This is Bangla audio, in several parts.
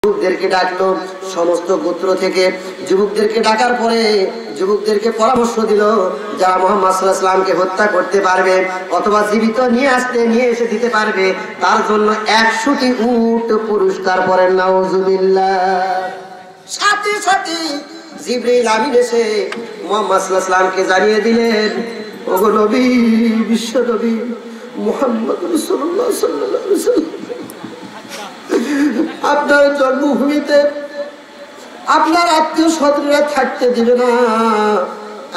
যুবকদেরকে ডাকলো, সমস্ত গোত্র থেকে যুবকদেরকে ডাকার পরে যুবকদেরকে পরামর্শ দিল, যারা মুহাম্মদ সাল্লাল্লাহু আলাইহি ওয়াসাল্লামকে হত্যা করতে পারবে অথবা জীবিত নিয়ে এসে দিতে পারবে, তার জন্য 100টি উট পুরস্কার করেন। নাউজুবিল্লাহ। সাথে সাথে জিবরাইল আমিন এসে মুহাম্মদ সাল্লাল্লাহু আলাইহি ওয়াসাল্লামকে জানিয়ে দিলেন, ওগো নবী, বিশ্ব নবী মুহাম্মদ রাসূলুল্লাহ সাল্লাল্লাহু আলাইহি ওয়াসাল্লাম আপনার জন্মভূমিতে আপনার আত্মীয় স্বজনরা থাকতে দিবে না,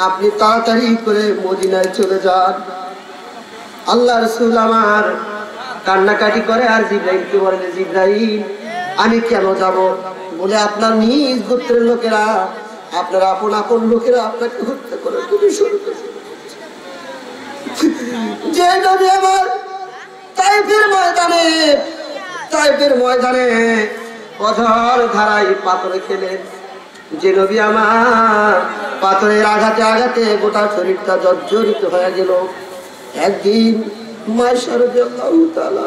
আপনি তাড়াতাড়ি করে মদিনায় চলে যান। আল্লাহ রাসূল আমার কান্নাকাটি করে আর জিবরাইলকে বলে, জিবরাইল আমি কেন যাব? বলে, আপনার নিজ গোত্রের লোকেরা, আপনার আপন আপন লোকেরা আপনাকে হত্যা করে তুমি শুরু করে। যে নবী আমার তাইফের ময়দানে অঝর ধারায় পাথরে খেলেন, যে নবী আমার পাথরের আঘাতে আঘাতে গোটা শরীরটা জর্জরিত হয়ে গেল, একদিন মায়েশা রাদিয়াল্লাহু তাআলা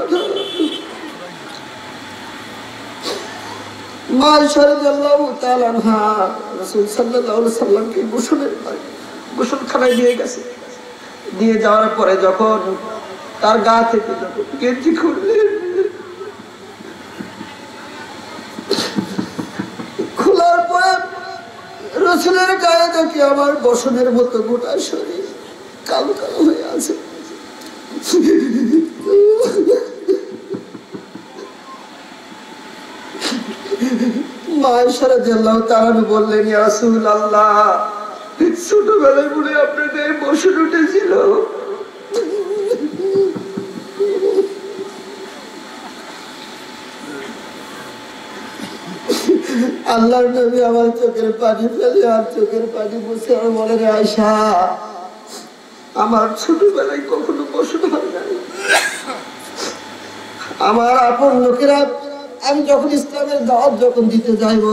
রাসূল সাল্লাল্লাহু আলাইহি ওয়াসাল্লামকে গোসলখানায় নিয়ে গেছে। নিয়ে যাওয়ার পরে যখন তার গা থেকে গেঞ্জি খুললেন, খোলার পরে রাসূলের গায়ে দেখি আমার বসনের মতো গোটা শরীর কালো কালো হয়ে আছে। মায়েশা রাদিয়াল্লাহু তাআলা বললেন, ইয়া রাসূলুল্লাহ, ছোটবেলায় বলে আপনার গায়ে বসন উঠেছিল। আল্লাহর নবী আমার চোখের পানি ফেলে আর চোখের পানি মুছে আর বলে, রে আয়েশা, আমার ছোটবেলায় কখনো বসন হয় নাই। আমার আপন লোকেরা আমি যখন ইসলামের দাওয়াত যখন দিতে যাইব,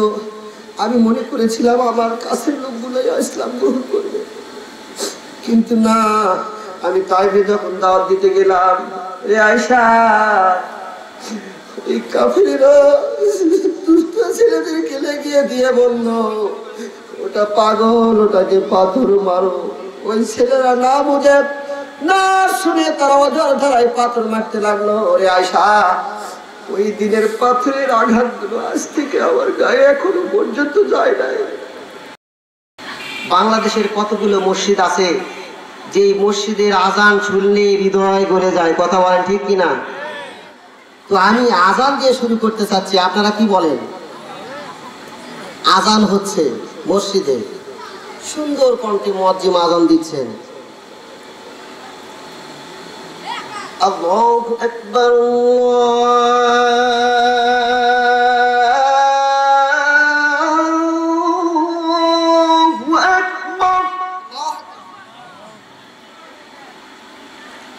আমি মনে করেছিলাম আমার কাছের লোকগুলোই ইসলাম গ্রহণ করবে, কিন্তু না, আমি তাইফে যখন দাওয়াত দিতে গেলাম, রে আয়েশা, এই কাফিররা দুষ্ট ছেলেদেরকে লেগিয়ে দিয়ে বলল, ওটা পাগল, ওটাকে পাথর মারো। ওই ছেলেরা না বুঝে না শুনে তারা অজর ধারায় পাথর মারতে লাগলো। ওরে আয়েশা, ওই দিনের পাথরের আঘাতগুলো আজ থেকে আমার গায়ে এখনো পর্যন্ত যায় নাই। বাংলাদেশের কতগুলো মসজিদ আছে যে মসজিদের আজান শুনলে হৃদয় গলে যায়, কথা বলেন ঠিক কিনা? তো আমি আজান দিয়ে শুরু করতে চাচ্ছি, আপনারা কি বলেন? আজান হচ্ছে মসজিদে, সুন্দর কণ্ঠে মুয়াজ্জিন আজান দিচ্ছেন। আল্লাহু আকবার, আল্লাহু আকবার।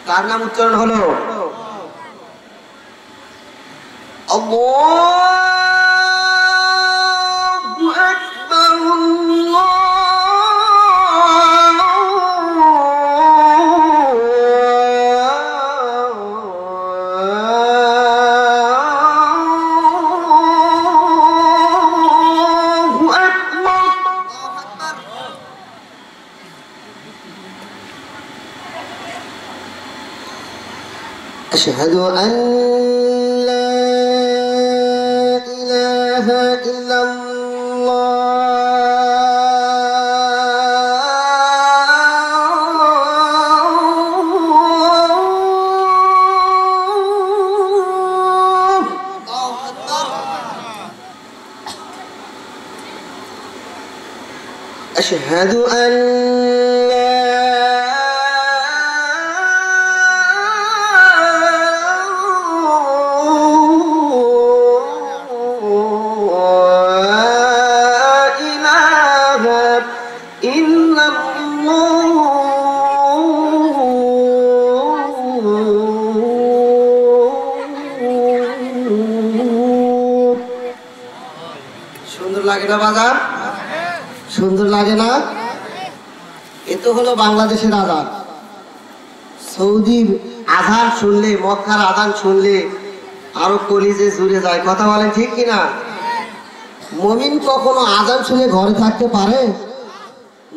কার নাম উচ্চারণ হলো? আল্লাহু আকবার, আল্লাহু আকবার। আশহাদু আন أشهد أن সুন্দর লাগে না বাজার? সুন্দর লাগে না? এ তো হলো বাংলাদেশের আজান। সৌদির আজান শুনলে, মক্কার আজান শুনলে আরো কলিজে জুড়ে যায়, কথা বলেন ঠিক কিনা? মুমিন কখনো আযান শুনে ঘরে থাকতে পারে?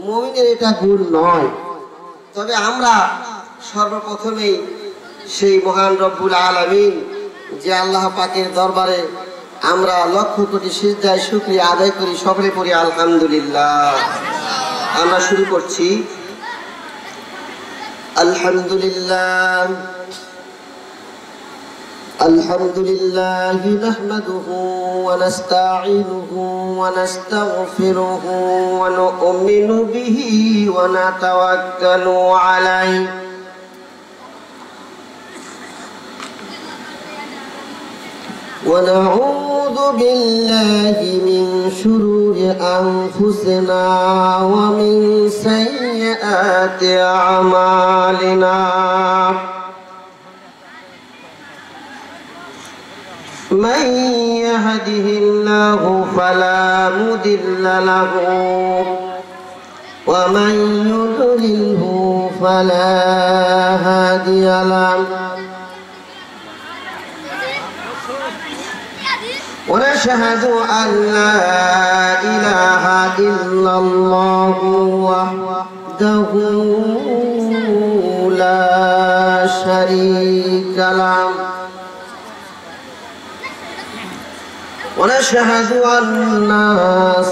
মুমিনের এটা গুণ নয়। তবে আমরা সর্বপ্রথমেই সেই মহান রব্বুল আলামিন যে আল্লাহ পাকের দরবারে আমরা লক্ষ কোটি সিজদায় শুকরিয়া আদায় করি, সকলে পড়ি আলহামদুলিল্লাহ। আমরা শুরু করছি। আলহামদুলিল্লাহ আলহামদুলিল্লাহি নাহমাদুহু ওয়া নাস্তাঈনুহু ওয়া নাস্তাগফিরুহু ওয়া নু'মিনু বিহি ওয়া নাতাওয়াক্কালু আলাইহি ونعوذ بالله من شرور أنفسنا ومن سيئات أعمالنا من يهده الله فلا مضل له ومن يضلله فلا هادي له ونشهد أن لا إله إلا الله وحده لا شريك له ونشهد أن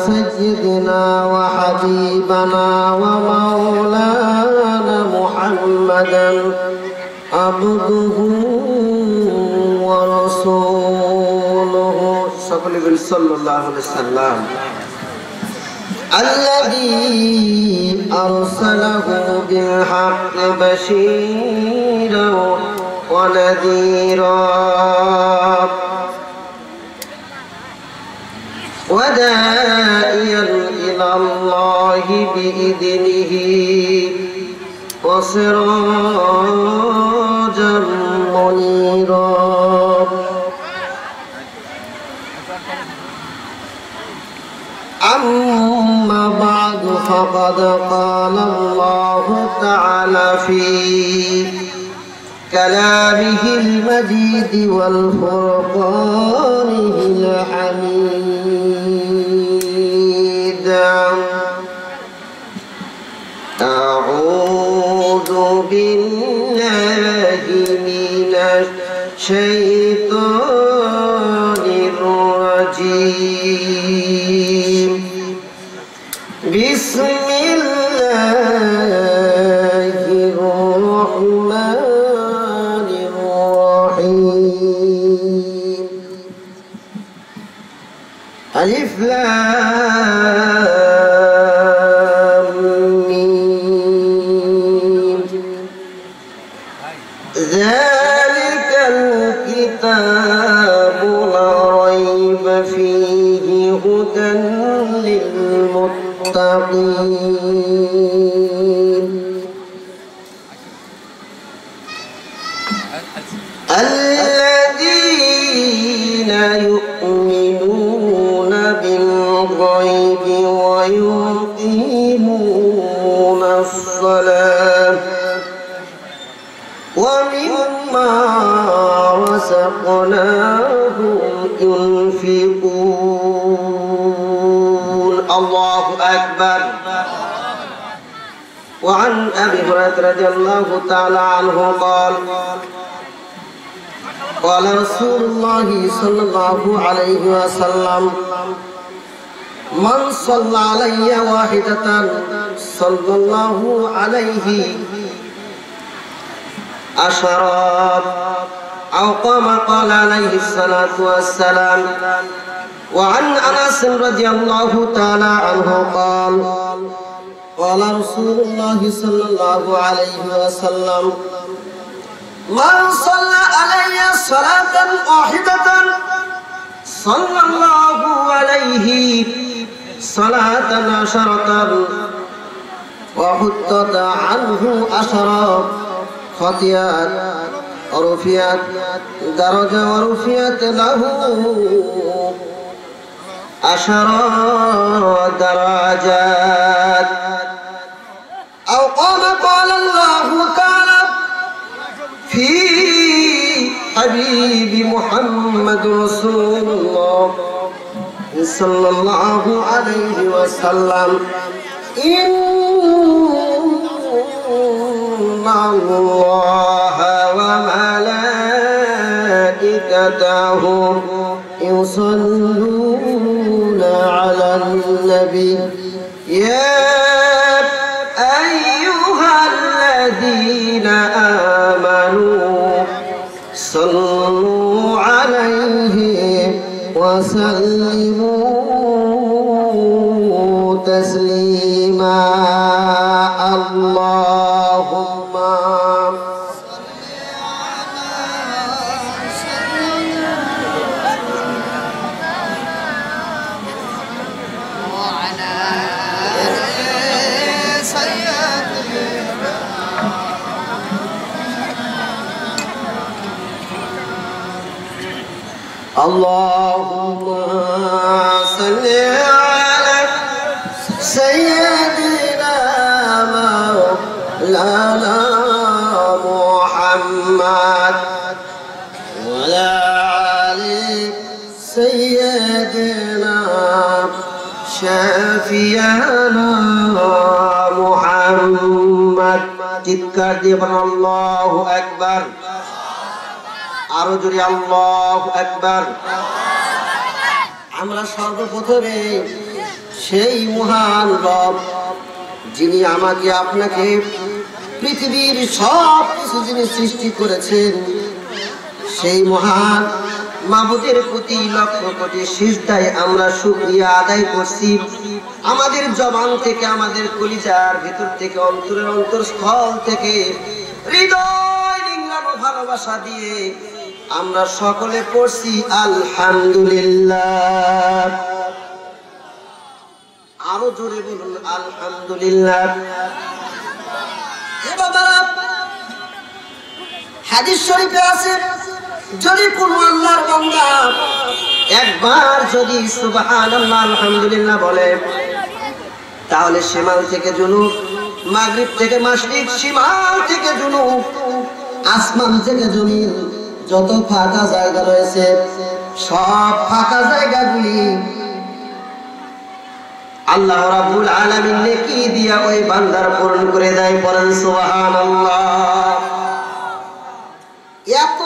سيدنا وحبيبنا ومولانا محمدا عبده ورسوله صلى الله عليه وسلم الذي أرسله بالحق بشيرا ونذيرا وداعيا إلى الله بإذنه وسراجا منيرا أما بعد فقد قال الله تعالى في كلامه المجيد والفرقانه الحميد أعوذ بالله من الشيطان الرجيم بسم الله الرحمن الرحيم ألف لام ميم ذلك الكتاب لا ريب فيه هدى للمتقين الذين يؤمنون بالغيب ويقيمون الصلاة ومما رزقناهم ينفقون الله أكبر. وعن أبي هريرة رضي الله تعالى عنه قال قال رسول الله صلى الله عليه وسلم من صلى علي واحدة صلى الله عليه عشرات أو كما قال عليه الصلاة والسلام. وعن أنس رضي الله تعالى عنه قال قال رسول الله صلى الله عليه وسلم من صلى علي صلاة واحدة صلى الله عليه صلاة عشرة وحطت عنه عشرة خطيئات ورفعت درجة ورفعت له عشرة درجات أو قال الله تعالى في حبيب محمد رسول الله সাল্লাল্লাহু আলাইহি ওয়াসাল্লাম ইন্নাল্লাহা ওয়া মালাইকাতাহু ইউসাল্লুনা আলান নবী ইয়া আইয়ুহাল্লাযীনা আমানু সাল্লু আলাইহি وسلموا تسليما اللهم اللهم صل على سيدنا مولانا محمد وعلى آل سيدنا شفيعنا محمد চিৎকার দিয়ে বলেন আল্লাহু আকবার আরো জোরে আল্লাহু আকবার আমরা সর্বপ্রথমে সেই মহান রব যিনি আমাকে আপনাকে পৃথিবীর সব কিছু যিনি সৃষ্টি করেছেন সেই মহান মাবুদের প্রতি লক্ষ কোটি সিজদায় আমরা শুকরিয়া আদায় করছি আমাদের জবান থেকে আমাদের কলিজার ভিতর থেকে অন্তরের অন্তরস্থল থেকে হৃদয় নিংড়ানো ভালোবাসা দিয়ে আমরা সকলে পড়ছি আলহামদুলিল্লাহ আরো জোরে বলুন আলহামদুলিল্লাহ হে বাবা হাদিস শরীফে আছে যদি কোন আল্লাহর বান্দা একবার যদি সুবহানাল্লাহ আলহামদুলিল্লাহ বলে তাহলে শিমাল থেকে জুনুব মাগরিব থেকে মাশরিক শিমাল থেকে জুনুব আসমান থেকে জমিন যত ফাঁকা জায়গা রয়েছে সব ফাঁকা জায়গাগুলি আল্লাহ রাব্বুল আলামিন নেকি দিয়া ওই বান্দার পূরণ করে দেয় পড়েন সুবহানাল্লাহ এত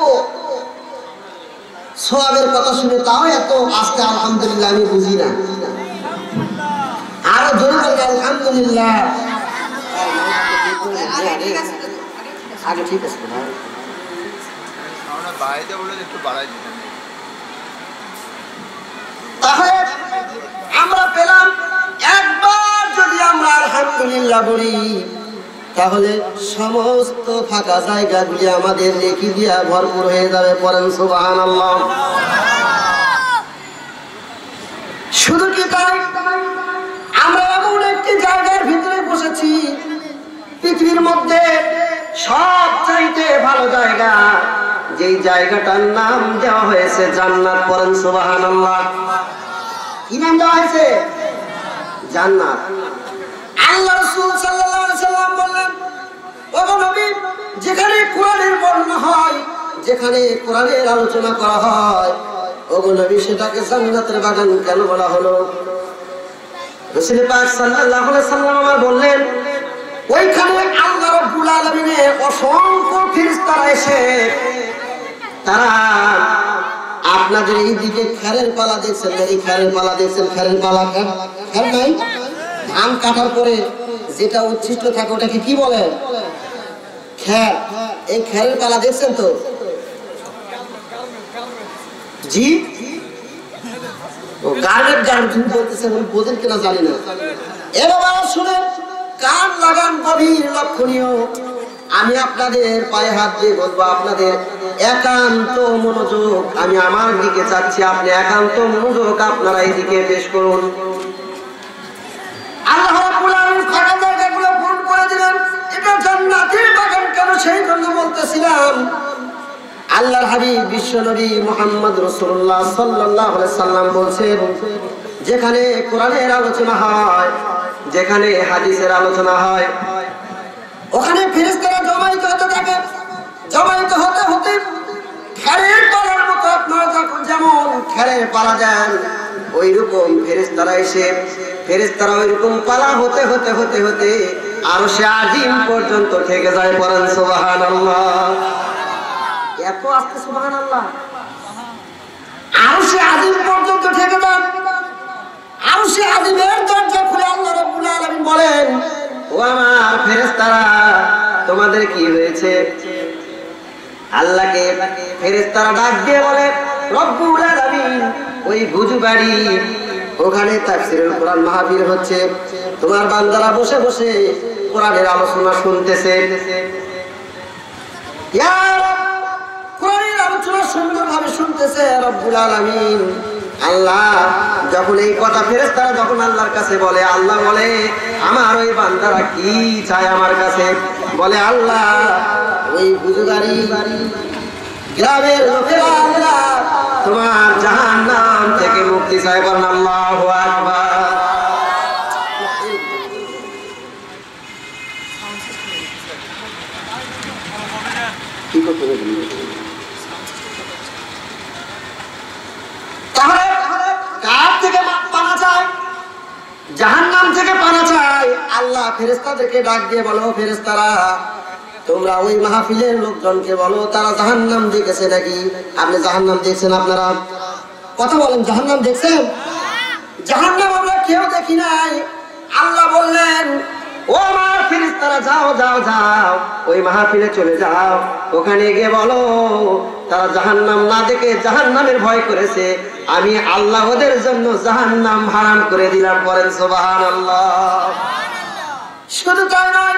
সওয়াবের কথা শুনে তাও এত আজকে আলহামদুলিল্লাহ আমি বুঝি না আরো জোরে বলতে আলহামদুলিল্লাহ আগে ঠিক আছে তাহলে আমরা পেলাম একবার যদি আমরা আলহামদুলিল্লাহ বলি তাহলে সমস্ত ফাঁকা জায়গাগুলি আমাদের নেকি দিয়া ভরপুর হয়ে যাবে পড়েন সুবহানাল্লাহ শুধু কি তাই আমরা এমন একটি জায়গার ভিতরে বসেছি পৃথিবীর মধ্যে সবচাইতে ভালো জায়গা যেই জায়গাটার নাম দেওয়া হয়েছে জান্নাত পড়েন সুবহানাল্লাহ কি নাম দেওয়া হয়েছে জান্নাত আল্লাহ রাসূল সাল্লাল্লাহু আলাইহি সাল্লাম বললেন ওগো নবী যেখানে কোরআনের বর্ণনা হয় যেখানে কোরআনের আলোচনা করা হয় ওগো নবী সেটাকে জান্নাতের বাগান কেন বলা হলো রাসূল পাক সাল্লাল্লাহু আলাইহি সাল্লাম আমার বললেন ওইখানে আল্লাহ রাব্বুল আলামিনের অসংখ্য ফেরেশতারা এসে তারা আপনাদের এই দিকে খেরের পালা দেখছেন এই খেরের পালা দেখছেন খেরের পালা খের নাই ধান কাটার পরে যেটা উচ্ছিষ্ট থাকে ওটাকে কি বলে খের এই খেরের পালা দেখছেন তো জি ও গার্মেন্ট গার্মেন্ট বলতেছেন উনি বোঝেন কিনা জানি না এবার শুনে কান লাগান গভীর লক্ষণীয় আমি আপনাদের পায়ে হাত দিয়ে বলবো আপনাদের একান্ত মনোযোগ আমি আমার দিকে চাচ্ছি আপনি একান্ত মনোযোগ আপনারা এইদিকে পেশ করুন আল্লাহ রাব্বুল আলামিন ফাঁকা জায়গাগুলো পূরণ করে দিলেন এটা জান্নাতের বাগান কেন সেই জন্য বলতেছিলাম আল্লাহর হাবিব বিশ্বনবী মুহাম্মদ রাসূলুল্লাহ সাল্লাল্লাহু আলাইহি সাল্লাম বলছেন যেখানে কোরআনের আলোচনা হয় যেখানে হাদিসের আলোচনা হয় ওখানে ফেরেশতারা জমায়েত হতে থাকে জমায়েত হতে হতে খেরের পালার মতো আপনারা যখন যেমন খেরের পালা যান ওইরকম ফেরেশতারা এসে ফেরেশতারা ওইরকম পালা হতে হতে হতে হতে আরশে আজিম পর্যন্ত ঠেকে যায়। পড়েন সুবহানাল্লাহ। এত আস্তে সুবহানাল্লাহ। আরশে আজিম পর্যন্ত ঠেকে যায়। আরশে আজিমের দরজা খুলে আল্লাহ রাব্বুল আলামিন বলেন, ও আমার ফেরেশতারা তোমাদের কি হয়েছে? আল্লাহকে ফেরেশতারা ডাক দিয়ে বলে, রব্বুল আলামিন ওই ভুজু বাড়ি ওখানে তাফসীরুল কোরআন মাহফিল হচ্ছে, তোমার বান্দারা বসে বসে কোরআনের আলোচনা শুনতেছে। ইয়া রব, কোরআনের আলোচনা সুন্দরভাবে শুনতেছে রব্বুল আলামিন। আল্লাহ যখন এই কথা ফেরেশতারা যখন আল্লাহর কাছে বলে, আল্লাহ বলে আমার ওই বান্দারা কি চায় আমার কাছে? বলে আল্লাহ ওই বুজুগারি গ্রামের লোকেরা আল্লাহ তোমার জাহান্নাম থেকে মুক্তি চায়। বলেন আল্লাহু আকবার। কি করতে হবে? তাহলে কার থেকে পানা চায়? জাহান্নাম থেকে পানা চায়। আল্লাহ ফেরেশতাদেরকে ডাক দিয়ে বলো, ফেরেশতারা তোমরা ওই মাহফিলের লোকজনকে বলো তারা জাহান্নাম দেখেছে নাকি? আপনি জাহান্নাম দেখছেন? আপনারা কথা বলেন, জাহান্নাম দেখছেন? জাহান্নাম আমরা কেউ দেখি নাই। আল্লাহ বললেন, ও আমার ফেরেশতারা যাও যাও যাও ওই মাহফিলে চলে যাও, ওখানে গিয়ে বলো তারা জাহান্নাম না দেখে জাহান্নামের ভয় করেছে, আমি আল্লাহ ওদের জন্য জাহান্নাম হারাম করে দিলাম। বলেন সুবহানাল্লাহ। শুধু তাই নয়,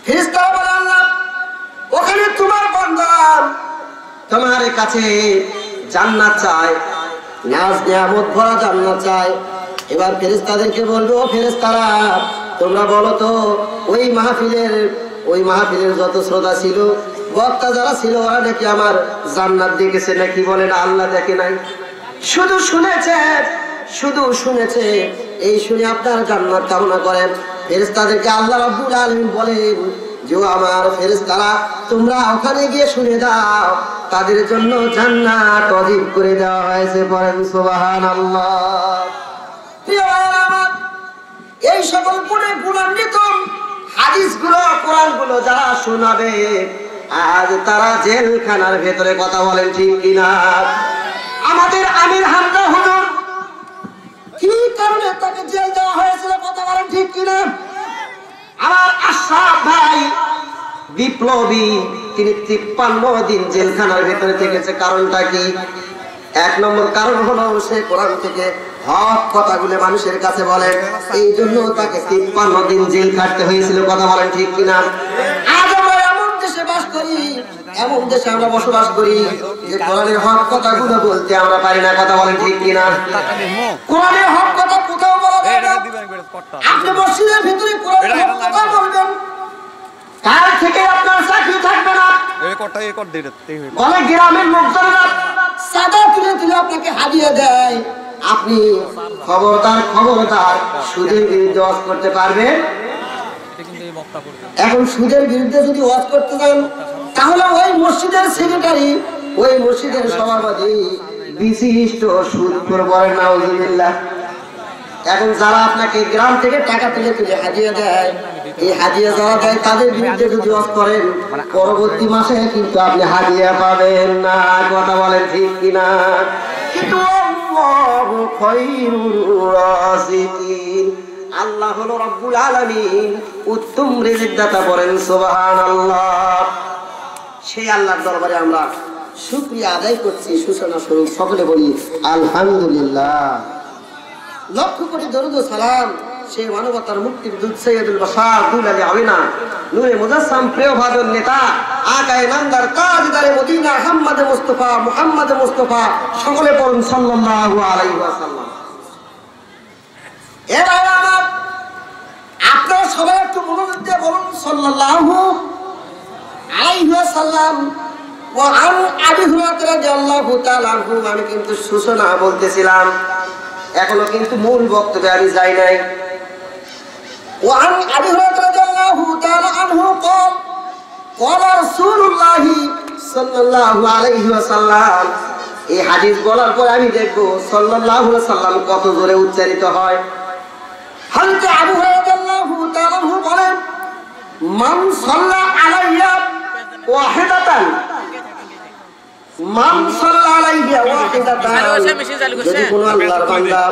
ফেরেশতারা বলে আল্লাহ ওখানে তোমার বান্দা তোমার কাছে জান্নাত চায়, নাজ নিয়ামত ভরা জান্নাত চায়। এবার ফেরেশতাদেরকে বলবো, ফেরেশতারা তোমরা বলো তো ওই মাহফিলের যত শ্রোতা ছিল, বক্তা যারা ছিল, ওরা নাকি আমার জান্নাত দেখেছে নাকি? বলেন আল্লাহ দেখে নাই, শুধু শুনেছে। এই শুনে আপনার জান্নাত কামনা করেন। ফেরেশতাদেরকে আল্লাহ রাব্বুল আলামিন বলেন যে আমার ফেরেশতারা তোমরা ওখানে গিয়ে শুনে দাও তাদের জন্য জান্নাত ওয়াজিব করে দেওয়া হয়েছে। বলেন সুবহানাল্লাহ। প্রিয় ভাইরা আমার, এই সকল গুণান্বিত হাদিসগুলো কোরআনগুলো যারা শোনাবে আজ তারা জেলখানার ভেতরে। কথা বলেন ঠিক কিনা? আমাদের আমির হামজা হুজুর কি কারণে তাকে জেল দেওয়া হয়েছিল? কথা বলেন ঠিক কিনা? আমার আশরাফ ভাই বিপ্লবী, তিনি 53 দিন জেলখানার ভেতরে থেকেছে। কারণটা কি? এক নম্বর কারণ হলো সে কোরআন থেকে হক কথাগুলো মানুষের কাছে বলে, এই জন্য তাকে 53 দিন জেল কাটতে হয়েছিল। কথা বলেন ঠিক কিনা? আজ আমরা এমন দেশে বাস করি, এমন দেশে আমরা বসবাস করি যে কোরআনের হক কথাগুলো বলতে আমরা পারি না। কথা বলেন ঠিক কিনা? কোরআনের হক কথা কোথাও বলা যায় না। আপনি মসজিদের ভিতরে কোরআনের হক কথা বলবেন, কাল থেকে আপনার চাকরি থাকবে না। বলে গ্রামের লোকজনেরা সাদা তুলে তুলে আপনাকে হারিয়ে দেয়। আপনি খবরদার সুদের বিরুদ্ধে ওয়াজ করতে পারবেন। এখন সুদের বিরুদ্ধে যদি ওয়াজ করতে যান তাহলে ওই মসজিদের সেক্রেটারি, ওই মসজিদের সভাপতি বিশিষ্ট সুদখোর বলেন নাউজুবিল্লাহ। এখন যারা আপনাকে গ্রাম থেকে টাকা তুলে তুলে হাজিয়ে দেয়, এই হাজিয়া যারা দেয় তাদের বিরুদ্ধে যদি ওয়াজ করেন পরবর্তী মাসে কিন্তু আপনি হাজিয়া পাবেন না। কথা বলেন ঠিক কিনা? কিন্তু আল্লাহু খায়রুর রাযিকিন, আল্লাহ হলো রব্বুল আলামিন, উত্তম রিজিক দাতা। বলেন সুবহানাল্লাহ। সেই আল্লাহর দরবারে আমরা শুকরিয়া আদায় করছি সূচনা স্বরূপ। সকলে বলি আলহামদুলিল্লাহ। লক্ষ কোটি দরুদ ও সালাম সেই মানবতার মুক্তির দূত সৈয়দুল বাশার দুলালি আমিনা নূরে মুজাসসাম প্রিয় ভাদর নেতা আকায়ে নামদার তাজদারে মদিনা মুহাম্মদ মুস্তাফা সকলে পড়ুন সাল্লাল্লাহু আলাইহি ওয়াসাল্লাম। এবার আমার আপনারা সবাই একটু মনোযোগ দিয়ে বলুন সাল্লাল্লাহু আলাইহি ওয়াসাল্লাম। ওয়া আন আবি হুরায়রা রাদিয়াল্লাহু তাআলা আনহু। আমি কিন্তু সূচনা বলতেছিলাম, এখনো কিন্তু মূল বক্তব্যে আমি যাই নাই। وعن أبي هريرة رضي الله تعالى عنه قال قال رسول الله صلى الله عليه وسلم এই হাদিস বলার পর আমি দেখবো সাল্লাল্লাহু আলাইহি সাল্লাম কত জোরে উচ্চারিত হয়। হযরত আবু হুরায়রা রাদিয়াল্লাহু তাআলা বলেন, মান সাল্লা আলাইয়া ওয়াহিদাতান, মান সাল্লা আলাইয়া ওয়াহিদাতান, যদি কোনো আল্লাহর বান্দা,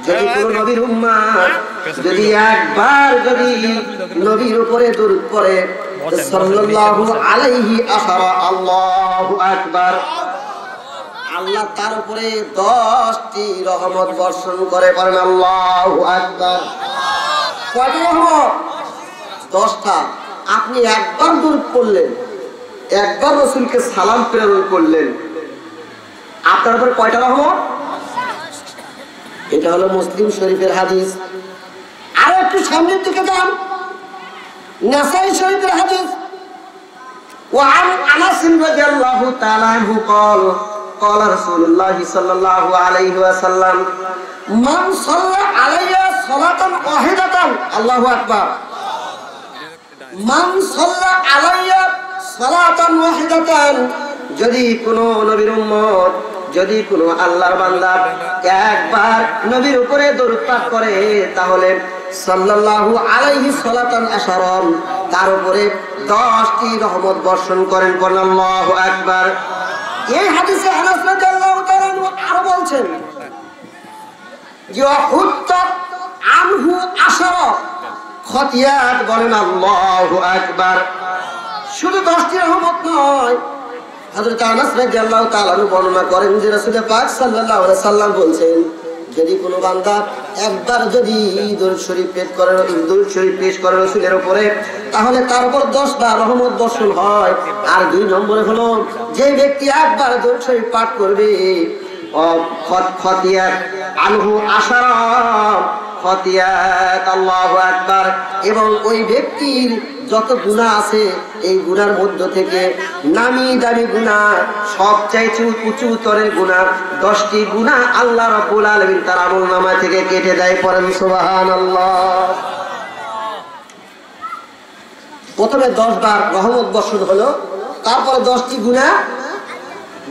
যদি কোনো নবীর উম্মত যদি একবার যদি নবীর উপরে দরুদ পড়ে, সাল্লাল্লাহু আলাইহি আশারা, আল্লাহু আকবার, আল্লাহ তার উপরে 10টি রহমত বর্ষণ করে। পারেন আল্লাহু আকবার। কয়টি রহমত? 10টা। আপনি একবার দরুদ পড়লেন, একবার রাসূলকে সালাম প্রেরণ করলেন, আপনার উপর কয়টা রহমত? এটা হলো মুসলিম শরীফের হাদিস। আর একটু সামনের দিকে যান, নাসাই শরীফের হাদিস। وعن انس رضي الله تعالى عنه قال قال رسول الله صلى الله عليه وسلم من صلى علي صلاة واحدة الله اكبر من صلى علي صلاة واحدة যদি কোনো নবীর উম্মত, যদি কোনো আল্লাহর বান্দা একবার নবীর উপরে দরুদ পাঠ করে, তাহলে সাল্লাল্লাহু আলাইহি সাল্লাতান আশারাম, তার উপরে 10টি রহমত বর্ষণ করেন। আল্লাহু আকবার। এই হাদিসে আনাস রাদিয়াল্লাহু তাআলা আরো বলছেন যে হুত্তাত আনহু আশারা খতিয়াত, বলেন আল্লাহু আকবার। শুধু 10টি রহমত নয়, হযরত আনাস রাদিয়াল্লাহু তাআলা বর্ণনা করেন যে রাসূল পাক সাল্লাল্লাহু আলাইহি সাল্লাম বলেছেন, যদি কোনো বান্দা একবার যদি দরুদ শরীফ পেশ করে রাসূলের উপরে, তাহলে তার উপর 10বার রহমত বর্ষণ হয়। আর 2 নম্বরে হলো, যে ব্যক্তি একবার দরুদ শরীফ পাঠ করবে, খতিয়াত আনহু আশারা খতিয়াত, আল্লাহু আকবার, এবং ওই ব্যক্তির যত গুনাহ আছে, এই গুনার মধ্য থেকে নামি দামি গুনাহ, সবচাইতে উঁচু তরের গুনাহ, 10টি গুনাহ আল্লাহ রাব্বুল আলামিন তার আমলনামা থেকে কেটে দেয়। পড়েন সুবহানাল্লাহ। প্রথমে 10 বার রহমত বর্ষণ হলো, তারপরে 10টি গুনাহ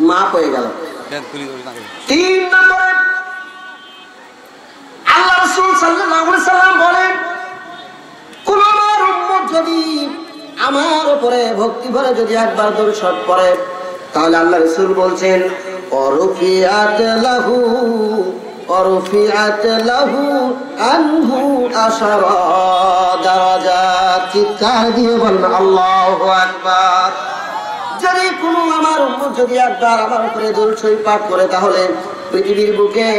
মাফ হয়ে গেল। 3 নম্বরে আল্লাহ রাসূল সাল্লাল্লাহু আলাইহি সাল্লাম বলেন, কোন আমার উম্মত যদি আমার উপরে ভক্তি ভরে যদি একবার দরুদ শরীফ পড়ে, তাহলে আল্লাহ রাসূল বলছেন, অরফিআত লাহু আনহু আশারা দারাজাত। চিৎকার দিয়ে বলেন আল্লাহু আকবার। যদি কোনো আমার উম্মত যদি একবার আমার উপরে দরুদ শরীফ পাঠ করে, তাহলে পৃথিবীর বুকে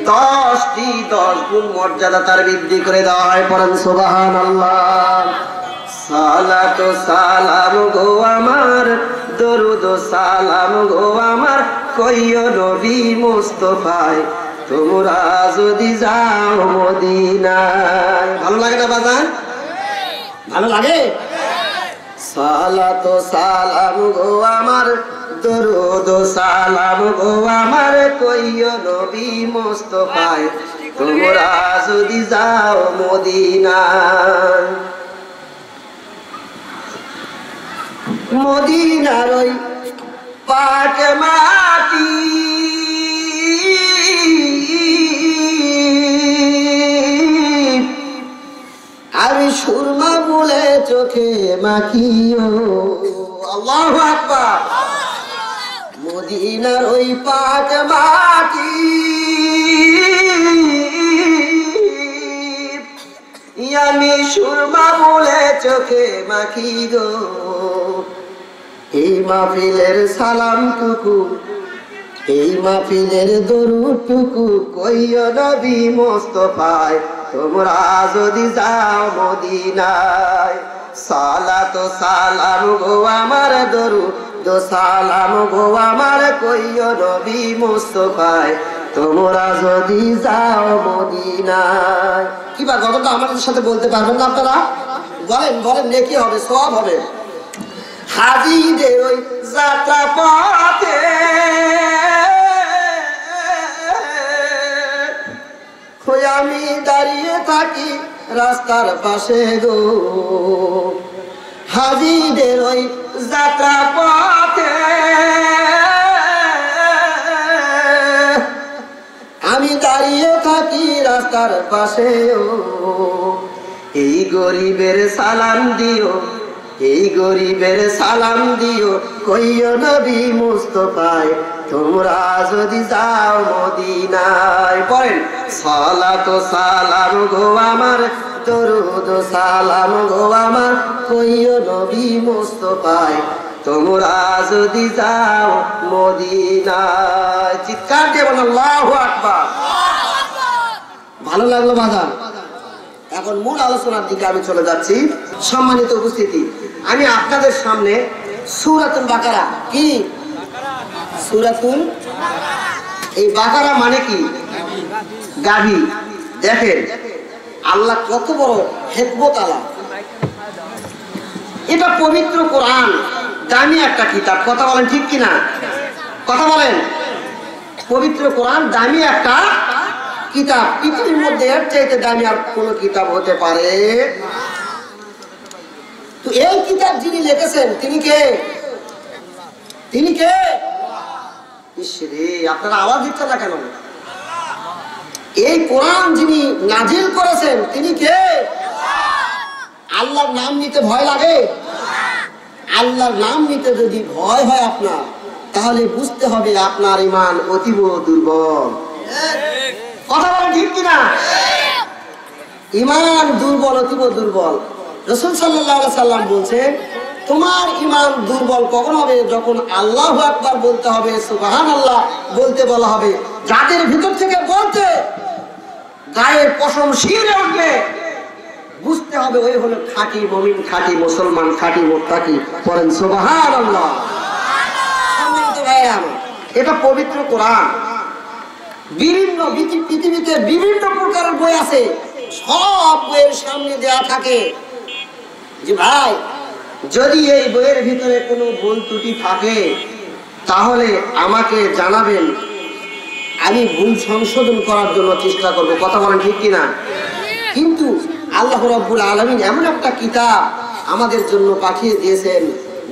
10টি 10 গুণ মর্যাদা তার বৃদ্ধি করে দেওয়া হয়। পড়েন সুবহানাল্লাহ। সালাত সালাম গো আমার, দরুদ সালাম গো আমার, কইও নবী মুস্তাফায়, তোমরা যদি যাও মদিনায়। ভালো লাগে না বাজান? ভালো লাগে? সালাত সালাম গো আমার, দরুদ সালাম গো আমার, কইও নবী মুস্তাফায়, তোমরা যদি যাও মদিনায়। মদিনার ওই পাক মাটি, আমি সুরমা বলে চোখে মাখিও। আল্লাহু আকবার। মদিনার ওই পাক মাটি, আমি সুরমা বলে চোখে মাখি গো। এই মাহফিলের সালামটুকু, এই মাহফিলের দরুদটুকু, কইও নবী মুস্তাফায়, তোমরা যদি যাও মদিনায়। সালাত সালাম গো আমার, দরুদ সালাম গো আমার, কইও নবী মুস্তাফায়, তোমরা যদি যাও মদিনায়। কিবা গতটা আমাদের সাথে বলতে পারবেন না আপনারা? বলেন বলেন, নেকি হবে, সওয়াব হবে। হাজিদের ওই যাত্রা পথে আমি দাঁড়িয়ে থাকি রাস্তার পাশে গো। হাজিদের ওই যাত্রা পথে আমি দাঁড়িয়ে থাকি রাস্তার পাশে, এই গরিবের সালাম দিও, এই গরিবের সালাম দিও, কইও নবী মুস্তাফায় তোমরা যদি যাও মদিনায়। পড়েন সালাত সালাম গো আমার, দরুদ সালাম গো আমার, কইও নবী মুস্তাফায় তোমরা যদি যাও মদিনায়। চিৎকার দিয়ে বলেন আল্লাহু আকবার। ভালো লাগলো বাজার। এখন মূল আলোচনার দিকে আমি চলে যাচ্ছি। সম্মানিত উপস্থিতি, আমি আপনাদের সামনে সূরাতুল বাকারা, কি সূরাতুল, এই বাকারা মানে কি? গাভী। দেখেন আল্লাহ কত বড় হিকমত আলা। এটা পবিত্র কোরআন, দামি একটা কিতাব। কথা বলেন ঠিক কিনা? কথা বলেন। পবিত্র কোরআন দামি একটা কিতাব। পৃথিবীর মধ্যে এর চাইতে দামি আর কোন কিতাব হতে পারে? তো এই কিতাব যিনি লিখেছেন তিনি কে? তিনি কে? ইসরে, আপনারা আওয়াজ দিচ্ছেন না কেন? এই কোরআন যিনি নাজিল করেছেন তিনি কে? আল্লাহর নাম নিতে ভয় লাগে? আল্লাহর নাম নিতে যদি ভয় হয় আপনার, তাহলে বুঝতে হবে আপনার ঈমান অতীব দুর্বল। কথা বলেন ঠিক কিনা? ঈমান দুর্বল, অতীব দুর্বল। রাসূল সাল্লাল্লাহু আলাইহি সাল্লাম বলছেন, তোমার ঈমান দুর্বল কখন হবে? যখন আল্লাহু আকবার বলতে হবে, সুবহানাল্লাহ বলতে বলা হবে, যাদের ভিতর থেকে বলতে গায়ের পশম শিরে উঠবে, বুঝতে হবে ওই হলো খাঁটি মুমিন, খাঁটি মুসলমান, খাঁটি মুত্তাকি। পড়েন সুবহানাল্লাহ। সম্মানিত ভাইরা আমার, এটা পবিত্র কোরআন। বিভিন্ন পৃথিবীতে বিভিন্ন প্রকারের বই আছে, সব বইয়ের সামনে দেয়া থাকে যে ভাই যদি এই বইয়ের ভিতরে কোনো ভুল ত্রুটি থাকে তাহলে আমাকে জানাবেন, আমি ভুল সংশোধন করার জন্য চেষ্টা করব। কথা বলেন ঠিক কিনা? কিন্তু আল্লাহ রাব্বুল আলামিন এমন একটা কিতাব আমাদের জন্য পাঠিয়ে দিয়েছেন,